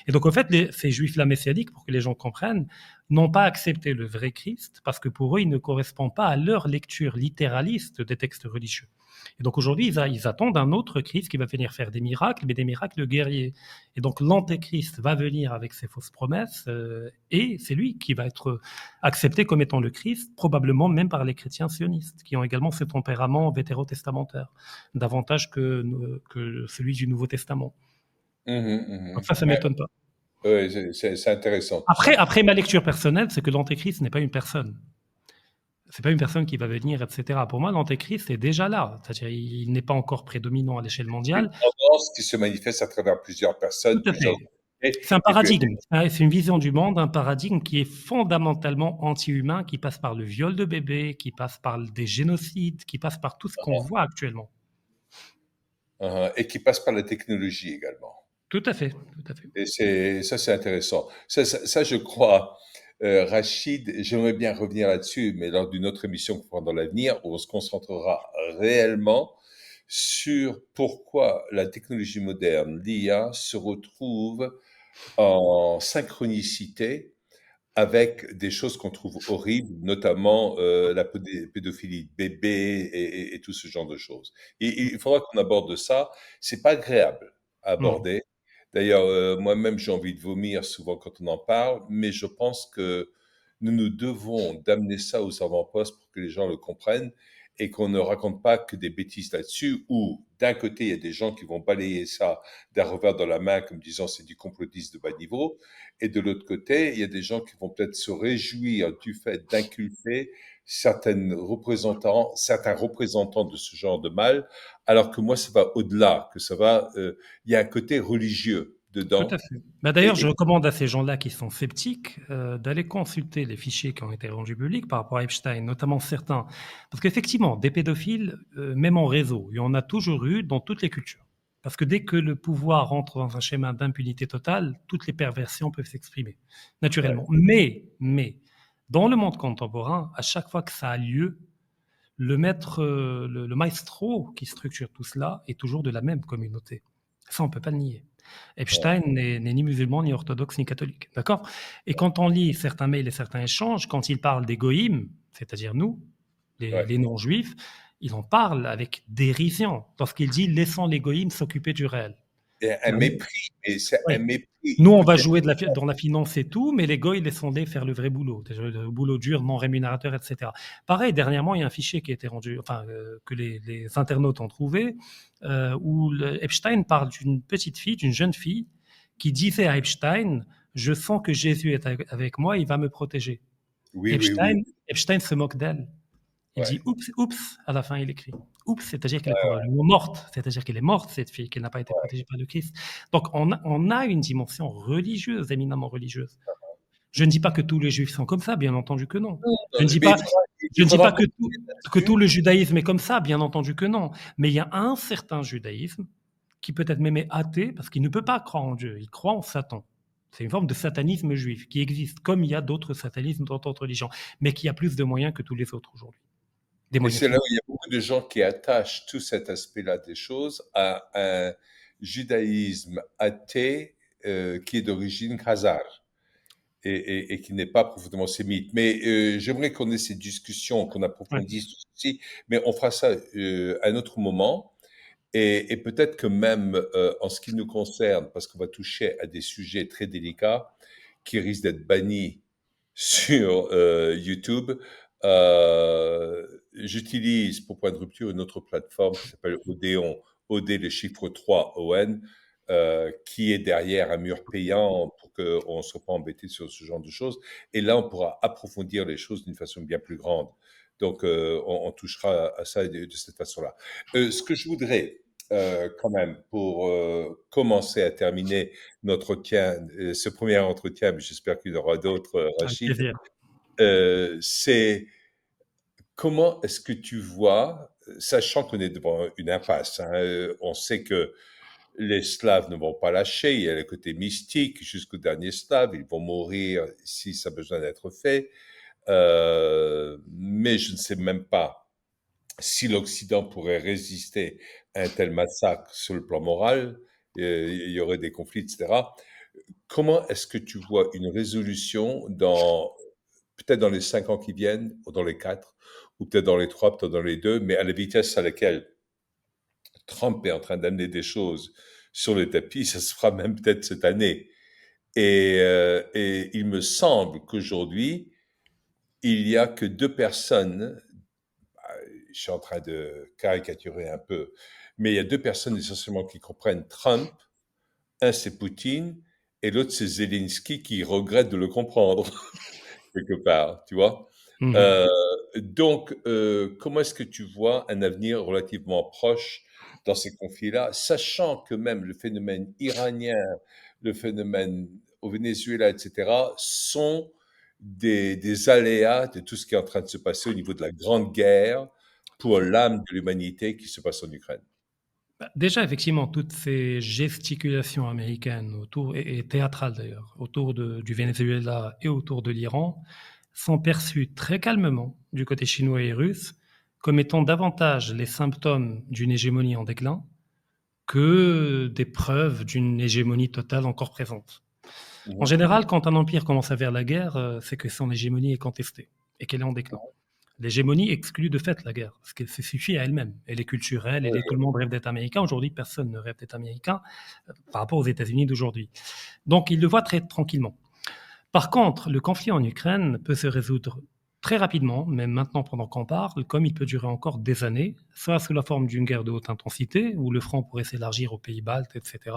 Et donc, en fait, ces juifs-là messianiques, pour que les gens comprennent, n'ont pas accepté le vrai Christ, parce que pour eux, il ne correspond pas à leur lecture littéraliste des textes religieux. Et donc aujourd'hui, ils attendent un autre Christ qui va venir faire des miracles, mais des miracles guerriers. Et donc l'antéchrist va venir avec ses fausses promesses, et c'est lui qui va être accepté comme étant le Christ, probablement même par les chrétiens sionistes, qui ont également ce tempérament vétérotestamentaire, davantage que celui du Nouveau Testament. mhm, Donc mhm. ça ne m'étonne pas. Ouais, c'est intéressant tout ça. Après, ma lecture personnelle, c'est que l'antéchrist n'est pas une personne. C'est pas une personne qui va venir, etc. Pour moi, l'antéchrist est déjà là. C'est-à-dire, il n'est pas encore prédominant à l'échelle Une mondiale. tendance qui se manifeste à travers plusieurs Tout personnes, à plusieurs fait. entités, C'est un et puis paradigme. C'est une vision du monde, un paradigme qui est fondamentalement anti-humain, qui passe par le viol de bébés, qui passe par des génocides, qui passe par tout ce qu'on voit actuellement. et qui passe par la technologie également. Tout à fait, tout à fait. Et c'est intéressant. Je crois, Rachid, j'aimerais bien revenir là-dessus, mais lors d'une autre émission pendant l'avenir, où on se concentrera réellement sur pourquoi la technologie moderne, l'IA, se retrouve en synchronicité avec des choses qu'on trouve horribles, notamment la pédophilie de bébés et tout ce genre de choses. Et il faudra qu'on aborde ça. C'est pas agréable à Non. aborder. D'ailleurs, moi-même, j'ai envie de vomir souvent quand on en parle, mais je pense que nous devons d'amener ça aux avant-postes pour que les gens le comprennent et qu'on ne raconte pas que des bêtises là-dessus, où d'un côté, il y a des gens qui vont balayer ça d'un revers de la main comme disant c'est du complotisme de bas niveau, et de l'autre côté, il y a des gens qui vont peut-être se réjouir du fait d'inculper certains représentants de ce genre de mal, alors que moi, ça va au-delà, que ça va, il y a un côté religieux Tout à dedans. fait. Bah, d'ailleurs, je Et recommande à ces gens-là qui sont sceptiques d'aller consulter les fichiers qui ont été rendus publics par rapport à Epstein, notamment certains. Parce qu'effectivement, des pédophiles, même en réseau, il y en a toujours eu dans toutes les cultures. Parce que dès que le pouvoir rentre dans un schéma d'impunité totale, toutes les perversions peuvent s'exprimer, ouais, naturellement. Mais, dans le monde contemporain, à chaque fois que ça a lieu, le maître, le maestro qui structure tout cela est toujours de la même communauté. Ça, on ne peut pas le nier. ouais, Epstein n'est ni musulman, ni orthodoxe, ni catholique. D'accord. Et quand on lit certains mails et certains échanges, quand il parle des goïms, c'est-à-dire nous, ouais. les non-juifs, il en parle avec dérision lorsqu'il dit laissons les goïms s'occuper du réel. Et un mépris, et c'est un Oui. mépris Nous, on va peut-être. jouer dans la finance et tout, mais les goïs, laissons-les faire le vrai boulot, le boulot dur, non rémunérateur, etc. Pareil, dernièrement, il y a un fichier qui a été rendu, enfin, que les internautes ont trouvé, où Epstein parle d'une petite fille, d'une jeune fille, qui disait à Epstein, je sens que Jésus est avec moi, il va me protéger. Oui, oui, oui, Epstein, Epstein se moque d'elle. Il dit ouais, oups, oups, à la fin il écrit. Oups, c'est-à-dire qu'elle est probablement morte, c'est-à-dire qu'elle est morte, cette fille, qu'elle n'a pas été protégée par le Christ. Donc on a une dimension religieuse, éminemment religieuse. Je ne dis pas que tous les juifs sont comme ça, bien entendu que non. Je ne dis mais pas, je il ne dis faudra pas continuer que tout là-dessus. le judaïsme est comme ça, bien entendu que non. Mais il y a un certain judaïsme qui peut-être même est athée, parce qu'il ne peut pas croire en Dieu, il croit en Satan. C'est une forme de satanisme juif qui existe, comme il y a d'autres satanismes dans d'autres religions, mais qui a plus de moyens que tous les autres aujourd'hui. Des Et moyens c'est là où il y financiers. a beaucoup de gens qui attachent tout cet aspect-là des choses à un judaïsme athée qui est d'origine khazare et qui n'est pas profondément sémite. Mais j'aimerais qu'on ait cette discussion, qu'on Ouais. approfondisse tout ceci, mais on fera ça à un autre moment. Et peut-être que même en ce qui nous concerne, parce qu'on va toucher à des sujets très délicats qui risquent d'être bannis sur YouTube, j'utilise pour Point de Rupture une autre plateforme qui s'appelle Odéon, OD le chiffre 3 ON, qui est derrière un mur payant pour qu'on ne soit pas embêté sur ce genre de choses. Et là, on pourra approfondir les choses d'une façon bien plus grande. Donc, on touchera à ça de cette façon-là. Ce que je voudrais quand même, pour commencer à terminer notre entretien, ce premier entretien, mais j'espère qu'il y en aura d'autres, Avec Rachid, plaisir. c'est comment est-ce que tu vois, sachant qu'on est devant une impasse, hein, on sait que les Slaves ne vont pas lâcher, il y a le côté mystique jusqu'au dernier Slave, ils vont mourir si ça a besoin d'être fait, mais je ne sais même pas si l'Occident pourrait résister à un tel massacre sur le plan moral, il y aurait des conflits, etc. Comment est-ce que tu vois une résolution dans peut-être dans les 5 ans qui viennent, ou dans les 4, ou peut-être dans les 3, peut-être dans les 2, mais à la vitesse à laquelle Trump est en train d'amener des choses sur le tapis, ça se fera même peut-être cette année. Et il me semble qu'aujourd'hui, il n'y a que 2 personnes, je suis en train de caricaturer un peu, mais il y a 2 personnes essentiellement qui comprennent Trump. Un, c'est Poutine, et l'autre, c'est Zelensky qui regrette de le comprendre, quelque part, tu vois. Mhm. Euh, donc, comment est-ce que tu vois un avenir relativement proche dans ces conflits-là, sachant que même le phénomène iranien, le phénomène au Venezuela, etc., sont des aléas de tout ce qui est en train de se passer au niveau de la grande guerre pour l'âme de l'humanité qui se passe en Ukraine. Bah, déjà, effectivement, toutes ces gesticulations américaines autour, et théâtrales d'ailleurs, autour du Venezuela et autour de l'Iran, sont perçues très calmement du côté chinois et russe comme étant davantage les symptômes d'une hégémonie en déclin que des preuves d'une hégémonie totale encore présente. En Mhm. général, quand un empire commence à faire la guerre, c'est que son hégémonie est contestée et qu'elle est en déclin. L'hégémonie exclut de fait la guerre, parce qu'elle se suffit à elle-même. Elle est culturelle, tout le monde rêve d'être américain. Aujourd'hui, personne ne rêve d'être américain par rapport aux États-Unis d'aujourd'hui. Donc, il le voit très tranquillement. Par contre, le conflit en Ukraine peut se résoudre très rapidement, même maintenant pendant qu'on parle, comme il peut durer encore des années, soit sous la forme d'une guerre de haute intensité, où le front pourrait s'élargir aux pays baltes, etc.,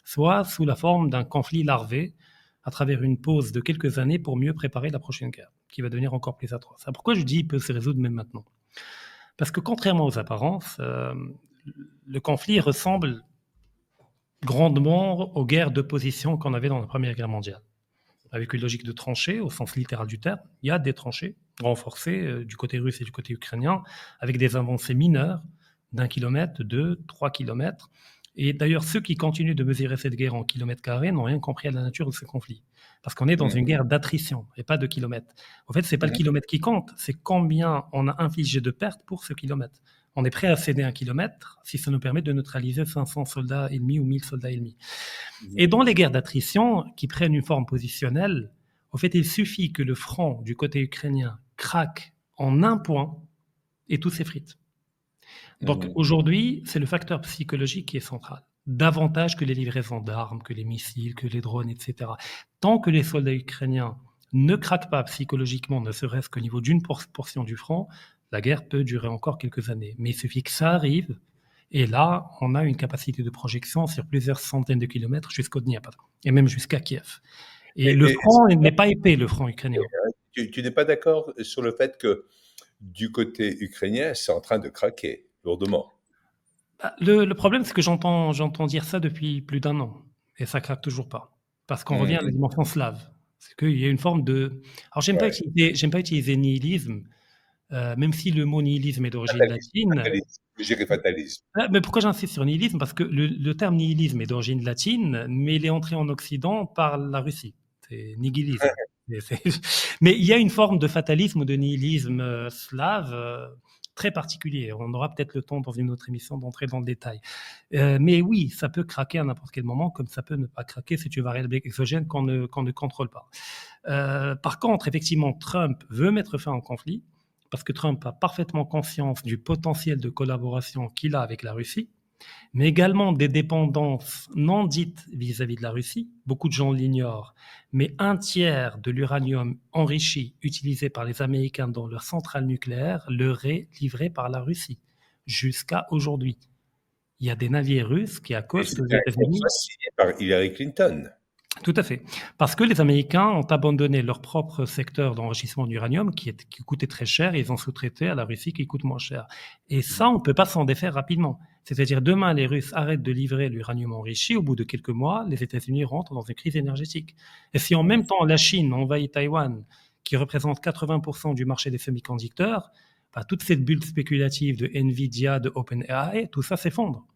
soit sous la forme d'un conflit larvé, à travers une pause de quelques années pour mieux préparer la prochaine guerre, qui va devenir encore plus atroce. Alors pourquoi je dis qu'il peut se résoudre même maintenant? Parce que contrairement aux apparences, le conflit ressemble grandement aux guerres d'opposition qu'on avait dans la Première Guerre mondiale, avec une logique de tranchées au sens littéral du terme. Il y a des tranchées renforcées du côté russe et du côté ukrainien, avec des avancées mineures d'1 kilomètre, de 2, 3 kilomètres. Et d'ailleurs, ceux qui continuent de mesurer cette guerre en kilomètres carrés n'ont rien compris à la nature de ce conflit. Parce qu'on est dans une guerre d'attrition et pas de kilomètres. En fait, ce n'est pas le kilomètre qui compte, c'est combien on a infligé de pertes pour ce kilomètre. On est prêt à céder 1 kilomètre si ça nous permet de neutraliser 500 soldats ennemis ou 1000 soldats ennemis. Et dans les guerres d'attrition, qui prennent une forme positionnelle, en fait, il suffit que le front du côté ukrainien craque en un point et tout s'effrite. Donc aujourd'hui, c'est le facteur psychologique qui est central, davantage que les livraisons d'armes, que les missiles, que les drones, etc. Tant que les soldats ukrainiens ne craquent pas psychologiquement, ne serait-ce qu'au niveau d'une portion du front, la guerre peut durer encore quelques années. Mais il suffit que ça arrive, et là, on a une capacité de projection sur plusieurs centaines de kilomètres jusqu'au Dniepr, et même jusqu'à Kiev. Et le front n'est pas épais, le front ukrainien. Tu n'es pas d'accord sur le fait que du côté ukrainien, c'est en train de craquer lourdement? Le problème, c'est que j'entends dire ça depuis plus d'1 an, et ça craque toujours pas. Parce qu'on revient à la dimension slave. C'est qu'il y a une forme de... Alors, j'aime pas utiliser nihilisme, même si le mot nihilisme est d'origine latine. Fatalisme. Je dirais fatalisme. Mais pourquoi j'insiste sur nihilisme? Parce que le terme nihilisme est d'origine latine, mais il est entré en Occident par la Russie. C'est nihilisme. Mais il y a une forme de fatalisme ou de nihilisme slave très particulier. On aura peut-être le temps dans une autre émission d'entrer dans le détail. Mais oui, ça peut craquer à n'importe quel moment, comme ça peut ne pas craquer si tu es variable exogène qu'on ne contrôle pas. Par contre, effectivement, Trump veut mettre fin au conflit, parce que Trump a parfaitement conscience du potentiel de collaboration qu'il a avec la Russie, mais également des dépendances non dites vis-à-vis de la Russie. Beaucoup de gens l'ignorent, mais 1/3 de l'uranium enrichi utilisé par les Américains dans leurs centrales nucléaires leur est livré par la Russie, jusqu'à aujourd'hui. Il y a des navires russes qui accostent aux États-Unis. Signé par Hillary Clinton. Tout à fait. Parce que les Américains ont abandonné leur propre secteur d'enrichissement d'uranium qui coûtait très cher et ils ont sous-traité à la Russie qui coûte moins cher. Et ça, on ne peut pas s'en défaire rapidement. C'est-à-dire demain, les Russes arrêtent de livrer l'uranium enrichi. Au bout de quelques mois, les États-Unis rentrent dans une crise énergétique. Et si en même temps, la Chine envahit Taïwan, qui représente 80% du marché des semi-conducteurs, bah, toute cette bulle spéculative de Nvidia, de OpenAI, tout ça s'effondre.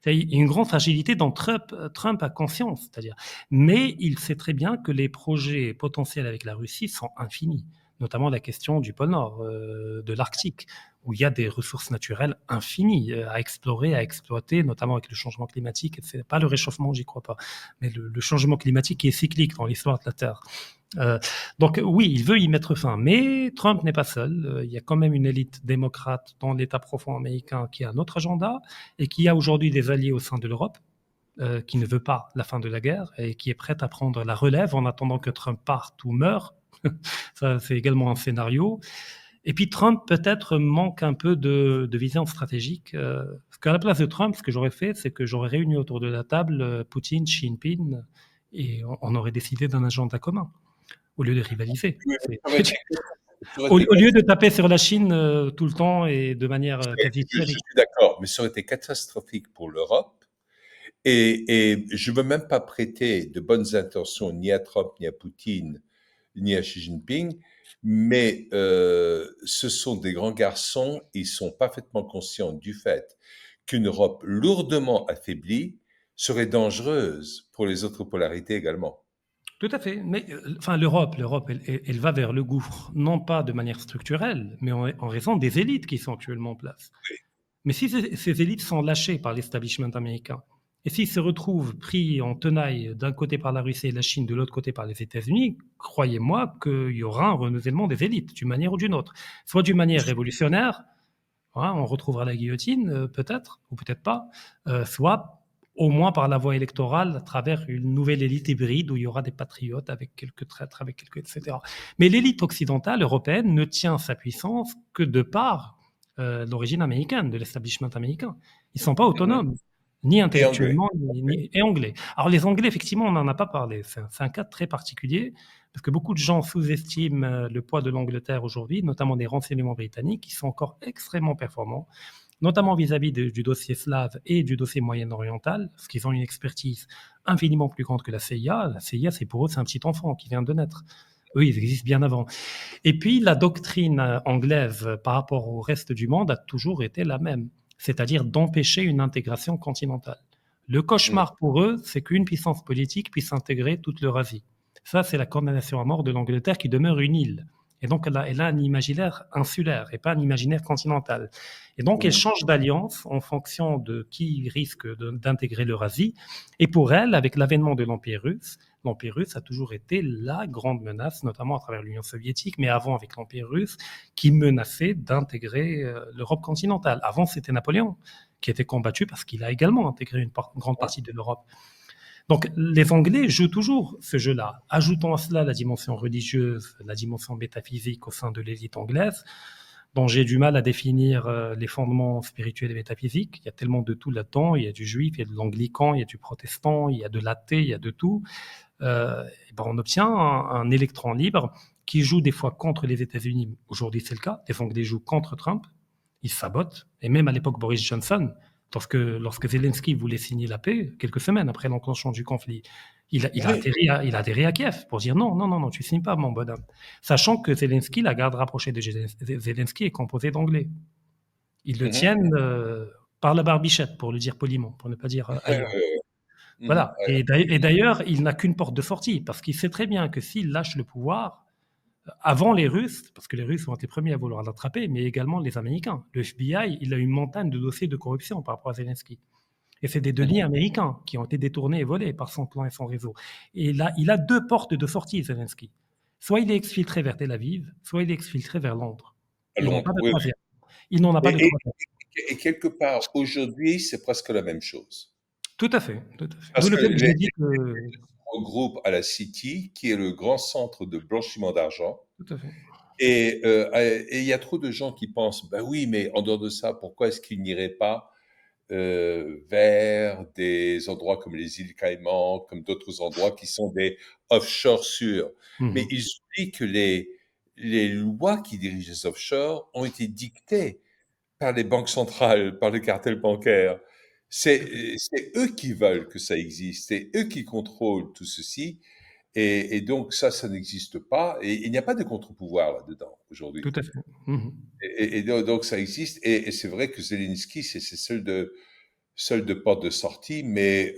Il y a une grande fragilité dont Trump a conscience, c'est-à-dire. Mais il sait très bien que les projets potentiels avec la Russie sont infinis, notamment la question du pôle Nord, de l'Arctique, où il y a des ressources naturelles infinies à explorer, à exploiter, notamment avec le changement climatique. C'est pas le réchauffement, j'y crois pas, mais le changement climatique qui est cyclique dans l'histoire de la Terre. Donc oui, il veut y mettre fin, mais Trump n'est pas seul. Il y a quand même une élite démocrate dans l'État profond américain qui a un autre agenda et qui a aujourd'hui des alliés au sein de l'Europe, qui ne veut pas la fin de la guerre et qui est prête à prendre la relève en attendant que Trump parte ou meure. Ça, c'est également un scénario. Et puis Trump peut-être manque un peu de vision stratégique. Parce qu'à la place de Trump, ce que j'aurais fait, c'est que j'aurais réuni autour de la table Poutine, Xi Jinping, et on aurait décidé d'un agenda commun, au lieu de rivaliser. Au lieu de taper sur la Chine tout le temps et de manière quasi Je suis d'accord, mais ça aurait été catastrophique pour l'Europe. Et je ne veux même pas prêter de bonnes intentions ni à Trump, ni à Poutine, ni à Xi Jinping, mais ce sont des grands garçons, ils sont parfaitement conscients du fait qu'une Europe lourdement affaiblie serait dangereuse pour les autres polarités également. Tout à fait. Mais enfin, l'Europe, elle va vers le gouffre, non pas de manière structurelle, mais en raison des élites qui sont actuellement en place. Oui. Mais si ces élites sont lâchées par l'establishment américain, Et s'il se retrouve pris en tenaille d'un côté par la Russie et la Chine, de l'autre côté par les États-Unis, croyez-moi qu'il y aura un renouvellement des élites, d'une manière ou d'une autre. Soit d'une manière révolutionnaire, hein, on retrouvera la guillotine, peut-être, ou peut-être pas, soit au moins par la voie électorale, à travers une nouvelle élite hybride où il y aura des patriotes avec quelques traîtres, avec quelques, etc. Mais l'élite occidentale, européenne, ne tient sa puissance que de par l'origine américaine, de l'establishment américain. Ils ne sont pas Mhm. autonomes, ni Et anglais. intellectuellement, et anglais. Alors les Anglais, effectivement, on n'en a pas parlé. C'est un cas très particulier, parce que beaucoup de gens sous-estiment le poids de l'Angleterre aujourd'hui, notamment des renseignements britanniques, qui sont encore extrêmement performants, notamment vis-à-vis du dossier slave et du dossier moyen-oriental, parce qu'ils ont une expertise infiniment plus grande que la CIA. La CIA, c'est pour eux, c'est un petit enfant qui vient de naître. Eux, ils existent bien avant. Et puis, la doctrine anglaise par rapport au reste du monde a toujours été la même, c'est-à-dire d'empêcher une intégration continentale. Le Mhm. cauchemar pour eux, c'est qu'une puissance politique puisse intégrer toute l'Eurasie. Ça, c'est la condamnation à mort de l'Angleterre qui demeure une île. Et donc, elle a un imaginaire insulaire et pas un imaginaire continental. Et donc, elle Mhm. change d'alliance en fonction de qui risque d'intégrer l'Eurasie. Et pour elle, avec l'avènement de l'Empire russe a toujours été la grande menace, notamment à travers l'Union soviétique, mais avant avec l'Empire russe, qui menaçait d'intégrer l'Europe continentale. Avant, c'était Napoléon qui était combattu parce qu'il a également intégré une grande partie de l'Europe. Donc les Anglais jouent toujours ce jeu-là. Ajoutons à cela la dimension religieuse, la dimension métaphysique au sein de l'élite anglaise, dont j'ai du mal à définir les fondements spirituels et métaphysiques. Il y a tellement de tout là-dedans. Il y a du juif, il y a de l'anglican, il y a du protestant, il y a de l'athée, il y a de tout. On obtient un électron libre qui joue des fois contre les États-Unis. Aujourd'hui, c'est le cas. Les Anglais jouent contre Trump. Ils sabotent. Et même à l'époque, Boris Johnson, lorsque Zelensky voulait signer la paix, quelques semaines après l'enclenchement du conflit, Oui. il a atterri à Kiev pour dire non, non, non, non, tu signes pas, mon bonhomme. Sachant que Zelensky, la garde rapprochée de Zelensky est composée d'anglais. Ils le Mhm. tiennent par la barbichette, pour le dire poliment, pour ne pas dire ailleurs. Mhm. Voilà. Et d'ailleurs, il n'a qu'une porte de sortie, parce qu'il sait très bien que s'il lâche le pouvoir, avant les Russes, parce que les Russes vont être les premiers à vouloir l'attraper, mais également les Américains. Le FBI, il a une montagne de dossiers de corruption par rapport à Zelensky. Et c'est des deniers Mhm. américains qui ont été détournés et volés par son plan et son réseau. Et là, il a deux portes de sortie, Zelensky. Soit il est exfiltré vers Tel Aviv, soit il est exfiltré vers Londres. À Ils n'ont pas Londres, de oui, oui. troisième. Ils n'en ont pas de Et, et- troisième. et quelque part, aujourd'hui, c'est presque la même chose. Tout à fait, tout à fait. D'où Parce le que fait que les j'ai dit que... regroupent à la City, qui est le grand centre de blanchiment d'argent. Tout à fait. Et il y a trop de gens qui pensent, bah oui, mais en dehors de ça, pourquoi est-ce qu'ils n'iraient pas vers des endroits comme les îles Caïmans, comme d'autres endroits qui sont des offshore sûrs. Mais Mhm. ils oublient que les lois qui dirigent les offshore ont été dictées par les banques centrales, par les cartels bancaires. Tout à fait. C'est eux qui veulent que ça existe, c'est eux qui contrôlent tout ceci. Et donc ça n'existe pas. Et il n'y a pas de contre-pouvoir là-dedans aujourd'hui. Tout à fait. Mhm. Et donc ça existe. Et c'est vrai que Zelensky, c'est seul de porte de sortie, mais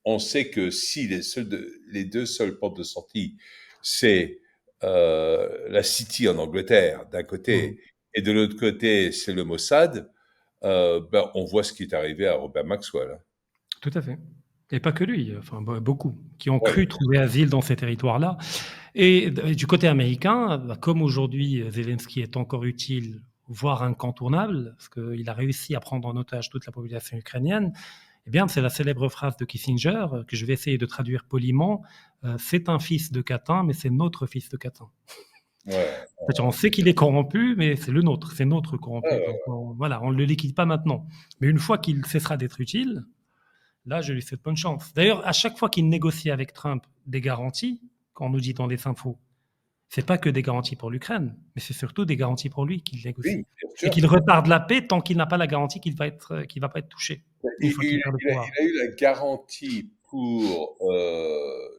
on sait que si les deux seules portes de sortie, c'est la City en Angleterre d'un Mhm. côté, et de l'autre côté, c'est le Mossad, ben, on voit ce qui est arrivé à Robert Maxwell, hein. Tout à fait. Et pas que lui, enfin beaucoup, qui ont Ouais. cru trouver asile dans ces territoires-là. Et du côté américain, bah, comme aujourd'hui Zelensky est encore utile, voire incontournable, parce qu'il a réussi à prendre en otage toute la population ukrainienne, eh bien, c'est la célèbre phrase de Kissinger, que je vais essayer de traduire poliment, c'est un fils de Catin, mais c'est notre fils de Catin. Ouais. C'est-à-dire, on sait qu'il est corrompu, mais c'est notre corrompu. Ouais. Donc voilà, on ne le liquide pas maintenant. Mais une fois qu'il cessera d'être utile, là, je lui souhaite bonne chance. D'ailleurs, à chaque fois qu'il négocie avec Trump des garanties, qu'on nous dit dans les infos, c'est pas que des garanties pour l'Ukraine, mais c'est surtout des garanties pour lui qu'il négocie. Oui, bien Et sûr. qu'il retarde la paix tant qu'il n'a pas la garantie qu'il va pas être touché, une Il, fois qu'il il- perd le il a, pouvoir. il a eu la garantie pour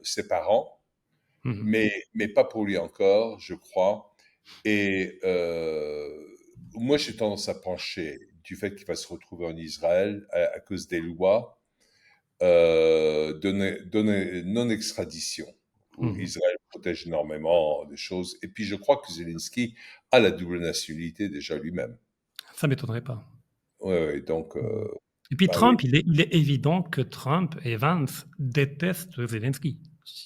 ses parents, Mhm. mais pas pour lui encore, je crois. Et moi, j'ai tendance à pencher du fait qu'il va se retrouver en Israël à cause des lois de non-extradition, où Mhm. Israël protège énormément des choses. Et puis, je crois que Zelensky a la double nationalité déjà lui-même. Ça m'étonnerait pas. Ouais, ouais, donc, Mhm. Et puis Bah oui. Trump, il est évident que Trump et Vance détestent Zelensky.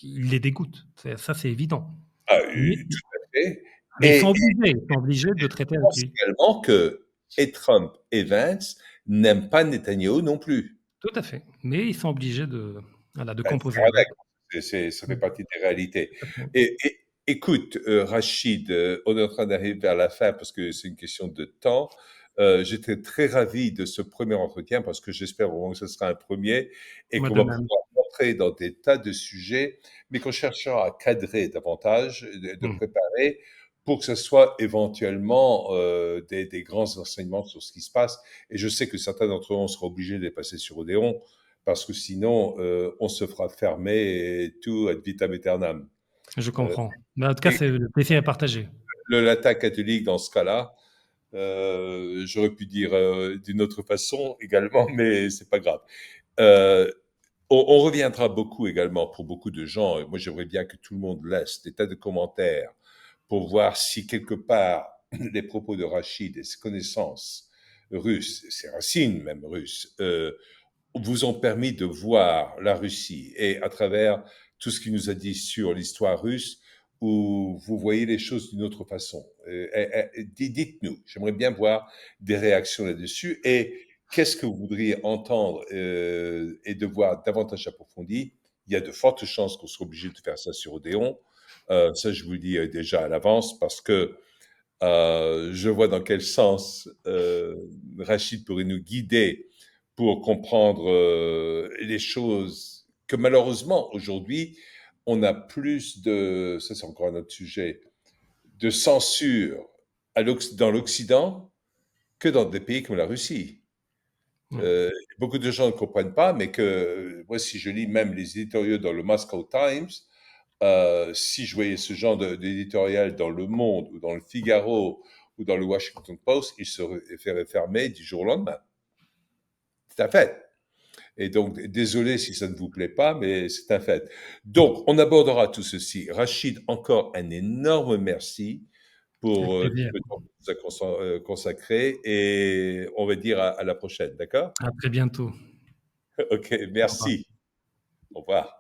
Il les dégoûte. Ça, c'est évident. Ah, Mais, tout à fait. mais Et ils sont obligés de traiter je avec pense lui. également que et Trump et Vance n'aiment pas Netanyahou non plus. Tout à fait. Mais ils sont obligés de, voilà, de Bah, de composer faire avec. avec. Ça fait Mm. partie des réalités. Tout à fait. Et écoute, Rachid, on est en train d'arriver vers la fin parce que c'est une question de temps. J'étais très ravi de ce premier entretien parce que j'espère vraiment que ce sera un premier et Moi qu'on de va même. pouvoir entrer dans des tas de sujets, mais qu'on cherchera à cadrer davantage, de Mm. préparer pour que ce soit éventuellement des grands enseignements sur ce qui se passe. Et je sais que certains d'entre eux, on sera obligés de les passer sur Odéon parce que sinon, on se fera fermer et tout ad vitam aeternam. Je Euh, comprends. Mais en tout cas, et c'est le plaisir à partager. le latin catholique, dans ce cas-là, j'aurais pu dire d'une autre façon également, mais c'est pas grave. Euh, on reviendra beaucoup également pour beaucoup de gens. Et moi, j'aimerais bien que tout le monde laisse des tas de commentaires pour voir si quelque part les propos de Rachid et ses connaissances russes, ses racines même russes, vous ont permis de voir la Russie et à travers tout ce qu'il nous a dit sur l'histoire russe, où vous voyez les choses d'une autre façon. Dites-nous, j'aimerais bien voir des réactions là-dessus et qu'est-ce que vous voudriez entendre et de voir davantage approfondi. Il y a de fortes chances qu'on soit obligé de faire ça sur Odéon. Ça, je vous le dis déjà à l'avance parce que je vois dans quel sens Rachid pourrait nous guider pour comprendre les choses que malheureusement aujourd'hui on a plus de, ça c'est encore un autre sujet, de censure dans l'Occident que dans des pays comme la Russie. Mm. Euh, Beaucoup de gens ne comprennent pas, mais que moi si je lis même les éditoriaux dans le Moscow Times, si je voyais ce genre d'éditorial dans Le Monde ou dans le Figaro ou dans le Washington Post, il serait fait fermer du jour au lendemain. C'est un fait. Et donc, désolé si ça ne vous plaît pas, mais c'est un fait. Donc, on abordera tout ceci. Rachid, encore un énorme merci Avec pour tout plaisir. le temps que vous avez consacré et on va dire à la prochaine, d'accord? À très bientôt. Ok, Au revoir. merci. Au revoir.